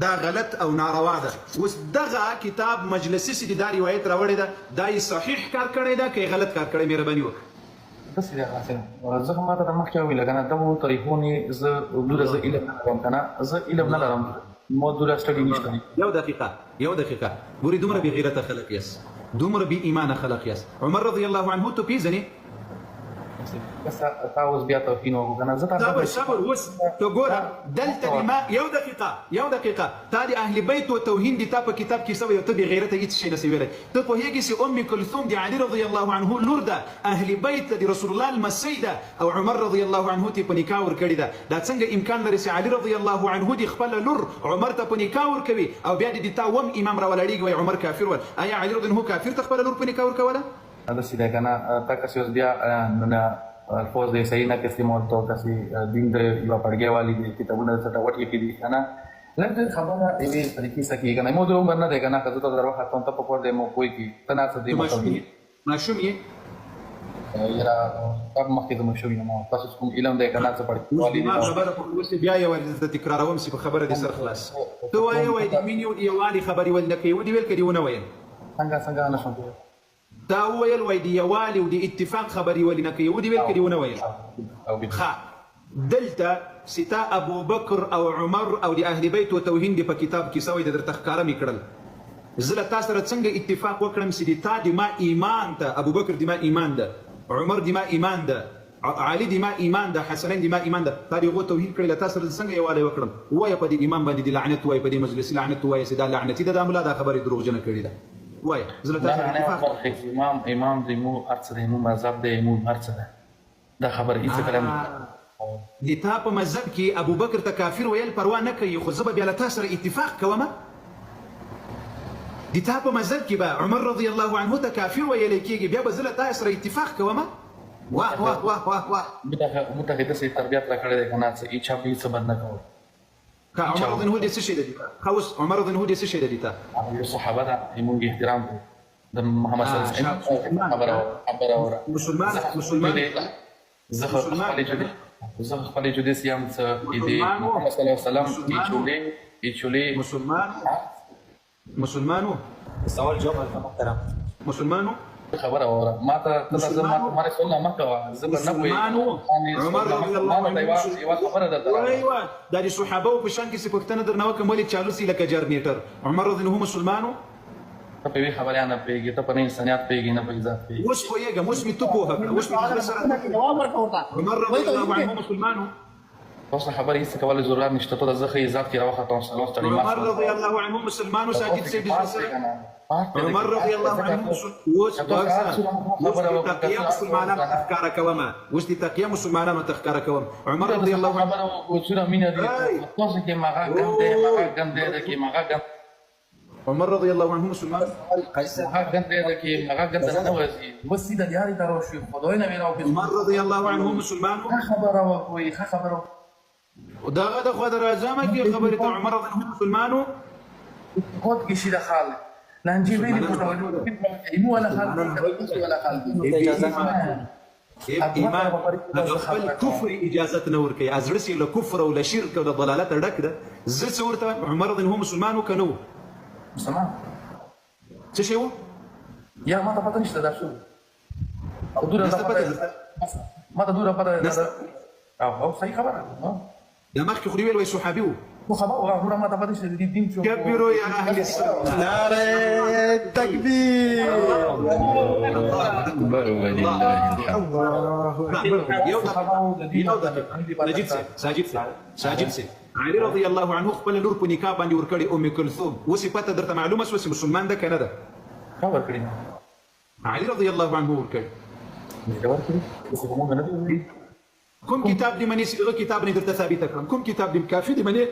دا غلط او ناروا ده. اوس دغه کتاب مجلسي چې دا روایت راوړې ده دا یې صحیح کار کړی ده که غلط کار کړی؟ مهرباني وکړه. داسې دی حاصل زه خو ماته د مخکې وویل که نه دغو طریقونې زه علم نه لرم که نه زه علم نه لرم ما دوره سټډي نشته دي. یو دقیقه ګورې دومره بې غیرته خلق یاست دومره بې ایمانه خلق یاست. عمر رضی الله عنه ته پیژنې؟ تا اوس بیا توهین وکړو که نه زه صبر اوس ته ګوره دلته دې ما یو دقیقه تا د اهل بیت و توهین دي تا په کتاب کې سوی ته بې غیرته هېڅ شی نسي ویلی. ته پوهېږې چې ام کلثوم د علي رضی الله عنه لور ده اهل بیت د رسول الله لمسی ده او عمر رضی الله عنه ته په نکاح ورکړې ده. دا څنګه امکان لري چې علي رضی الله عنه د خپله لور عمر ته په نکاح ورکوي او بیا د تا وم امام راولاړېږي وایي عمر کافر ول؟ آیا علي رضی الله کافر ته خپله لور په نکاح ورکوله؟ داسې دی که نه تا کسې اوس بیا الفاظ de صحیح نه کسی مولتو کسی دین د یوه پړګۍ والي دي کتابونه د څټه وټ لیکي دي که نه لږ خبره یوې طریقې څخه کېږي که نه مو د عمر نه دی که نه که زه ته در وخت ته په کور دی مو پوه کړي ته ناسته دی ماشوم یې یاره تب مخکې د مشوم یم تاسو کوم علم دی که نه څه پړګۍ والي دي خبره اوس بیا یو زه تکراروم چې په خبره دې سر خلاص ته وایې وایي د مینې او د یووالي خبرې ول نه کوي ودې ویل که دې ونه ویل؟ څنګه نه شم دا وویل وایي د یووالي او د اتفاق خبرې ولې نه کوي ودې ویل که دې ونه ویل؟ ښه دلته چې تا ابوبکر او عمر او د اهل بیت و توهین دې په کتاب کې سوی د درته ښکاره مې کړل. زه له تا سره څنګه اتفاق وکړم چې د تا د ما ایمان ته ابوبکر د ما ایمان ده عمر د ما ایمان ده علي د ما ایمان ده حسنین د ما ایمان ده تا د هغو توهین کړی له تا سره څنګه یووالی وکړم؟ ووایه په دې امام باندې د لعنت ووایه په دې مجلسي لعنت ووایه چې دا لعنتي ده دا ملا دا خبرې دروغجنه کړې ده وایه زه له تا سره اتفاق امام دی مو هر څه دی مو مذهب دی مو هر څه ده دا خبره هېڅ کلام د تا په مذهب کې ابوبکر ته کافر ویل پروا نه کوي خو زه به بیا له تا سره اتفاق کوم. د تا په مذهب کې به عمر رضی الله عنه ته کافر ویلی کېږي بیا به زه له تا سره اتفاق کوم. واه واه واه واه واه موږ ته داسې تربیت راکړی دی که نه څه هېچا به هېڅ بد نه کوو. که عمر رضی الله عنه دې څه شی ده دي تا؟ ښه اوس عمر رضی الله عنه دې څه شی ده دي تا؟ هغه صحابه ده موږ احترام کوو د محمد صلی الله علیه وسلم خبره اوره مسلمان زه خپلې جدې سیم څه د محمد صلی الله علیه وسلم ایچولې مسلمانو سوال جواب هلته محترم مسلمانو خبره اوره ما ته ما رسول الله مه کوه زه به نه پوهېږم عمر رضی الله عنه یوه خبره درته وایوه دا د صحابهو په شان کې چې پوښتنه درنه وکړم ولې چالو سي لکه جرنیټر عمر رضی الله عنه مسلمانو ته په یوې خبرې نه پوهېږې ته په نه انسانیت پوهېږې نه په عزت پوهېږې اوس پوهېږم اوس مې ته پوهه کړه اوس مې زړه سره عمر رضی الله عنه مسلمانو اوس خبرې هېڅ کولو ضرورت نشته ته د زه ښه عزت کې راوختم سلام ستړي مه عمر رضی الله عنه مسلمانو ساجد صاحب د زړه سره عمر رضی الله عنه اوس تقیه مسلمانانو ته ښکاره کوم اوس د تقیه مسلمانانو ته ښکاره کوم عمر رضی الله عنه خبره مینه دي تاسو کې مغه ګندې ده کې مغه ګند عمر رضی الله عنه مسلمان مغه ګندې ده کې مغه ګند نه وځي بس سیده دیاري درو شو خدای نه ویراو عمر رضی الله عنه مسلمان خبره وکوي خبره ودغه د خو درازمه کې خبره ته عمر رضی الله عنه مسلمانو خود کې شي د خال لانجی ویلي په مو ولا خال ولا خال ایمان خپل کفر اجازت نه ورکوي ازړه سي له کفر او له شرک او له ضلالت ډک ده زه څه ورته عمر رضی الله عنه مسلمان وکنو مسلمان څه شی و یا ما ته پته نشته دا شو او دوره ما ته دوره پته او صحیح خبره دا مخکې خو ویل وای صحابي و خبره ما ته پته نشته د دین شو كبروا يا اهل السنه نعره تکبیر الله اکبر ولله ساجد سي علي رضي الله عنه خپل لور په نکاح باندې ورکړي ام کلثوم وسی پته درته معلومه شوه مسلمان ده کنه ده خبر کړی علي رضي الله عنه ورکړي کوم کتاب دې منی سیغه کتاب نه درته ثابت کړم کوم کتاب دې کافي دې منی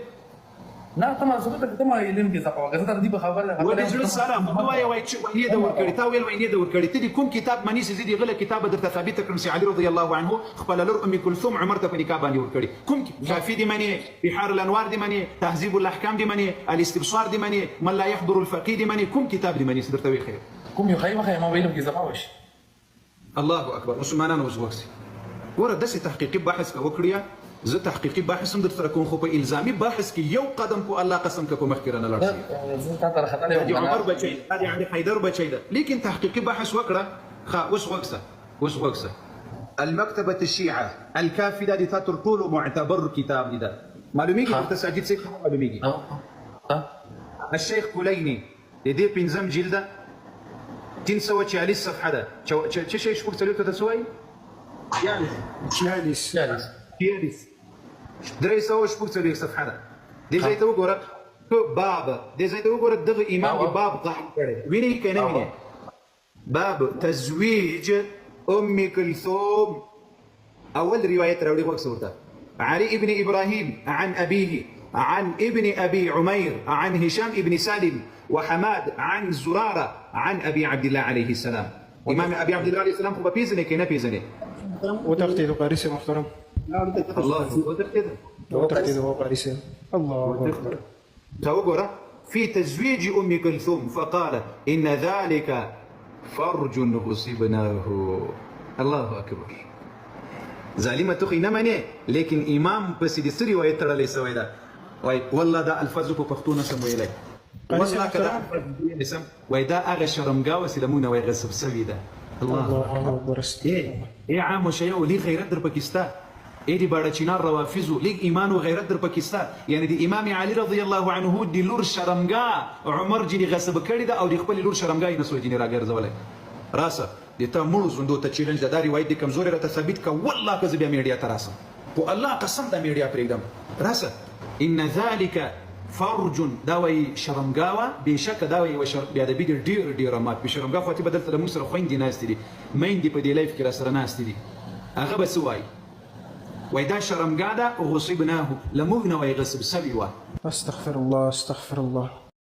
نه تمام ثبوت ته ما علم کې ځکه وګزه ته دې په خبره ولې جل سلام نو وای چې ویني دا ورکړی تا ویل ویني دا ورکړی ته دې کوم کتاب منی سي دې غله کتاب درته ثابت کړم سي علي رضي الله عنه خپل لور ام کلثوم عمر ته په نکاح باندې ورکړي کوم کافي دې منی بحار الانوار دې منی تهذيب الاحکام دې منی الاستبصار دې منی من لا يحضر الفقيه دې منی کوم کتاب دې منی سي درته وی خیر کوم یو خیمه ما ویلم کې زماوش الله اکبر مسلمانانو وسوسي ورته داسې تحقیقي بحث وکړیا زه تحقیقي بحث هم درسره کوم خو په الزامي بحث کې یو قدم په الله قسم که په مخکې رانه لاړ شي زه تا ته راختلی د وم عمر بچی دا د علي حیدر بچی ده لیکن تحقیقي بحث وکړه ښه اوس غوږ شه المكتبة الشيعة الكافي دا د تا تر ټولو معتبر کتاب دی دا معلومیږي درته ساجد صاحب معلومیږي الشيخ کلیني د دې پنځم جلده 340 صفحه ده څه شی شپږ څلوېښت ته څه وایي؟ 46 درې سوه شپږ څلوېښت صفحه ده دې ځای ته وګوره باب دې ځای ته وګوره دغه امام یې باب قایم کړی وینئ که نه وینئ باب تزویج ام كلثوم اول روايه راوړي وکړه ورته علي ابن ابراهيم عن ابيه عن ابن ابي عمير عن هشام ابن سالم وحماد عن زراره عن ابي عبد الله عليه السلام امام ابي عبد الله عليه السلام خو بيزنه کې نه پیژنې وتقتيد قارئ محترم الله وتقتيد قارئ الله اكبر توقرا في تزويج ام كلثوم فقال ان ذلك فرج غصبناه الله اكبر ظالمه تخي نه منې لیکن امام پسې د څه روایت تړلی سوی ده وایي والله دا الفاظ په پښتو نشم ویلی والله که دا الفاظ نسم وایي دا هغه شرمګاوه چې له موږ نه وایي غصب سوي ده الله اكبر ای عام شیو لی غیرت در پاکستان ای دی باړه چینار روافضو لیگ ایمان و غیرت در پاکستان یعنی دی امام علی رضی الله عنه دی لور شرمګا عمر جنی غصب کړی ده او دی خپل لور شرمګا یې نسو جنی راګرځولای راسه د تا مړو زوندو ته چیلنج دا روایت د کمزوري راته ثابت کا والله که زه بیا میډیا ته راسم په الله قسم دا میډیا پرېږدم راسه ان ذلك فرج دا وایي شرمګاوه بېشکه دا وایي بېادبي دي ډېره مات په شرمګا خو اتې به دلته زموږ سره خویندې ناستې دي میندې په دې لایف کې راسره ناستې دي هغه به څه وایي وایي دا شرمګا ده غصبناه له موږ نه وایي غصب سوي وه استغفر الله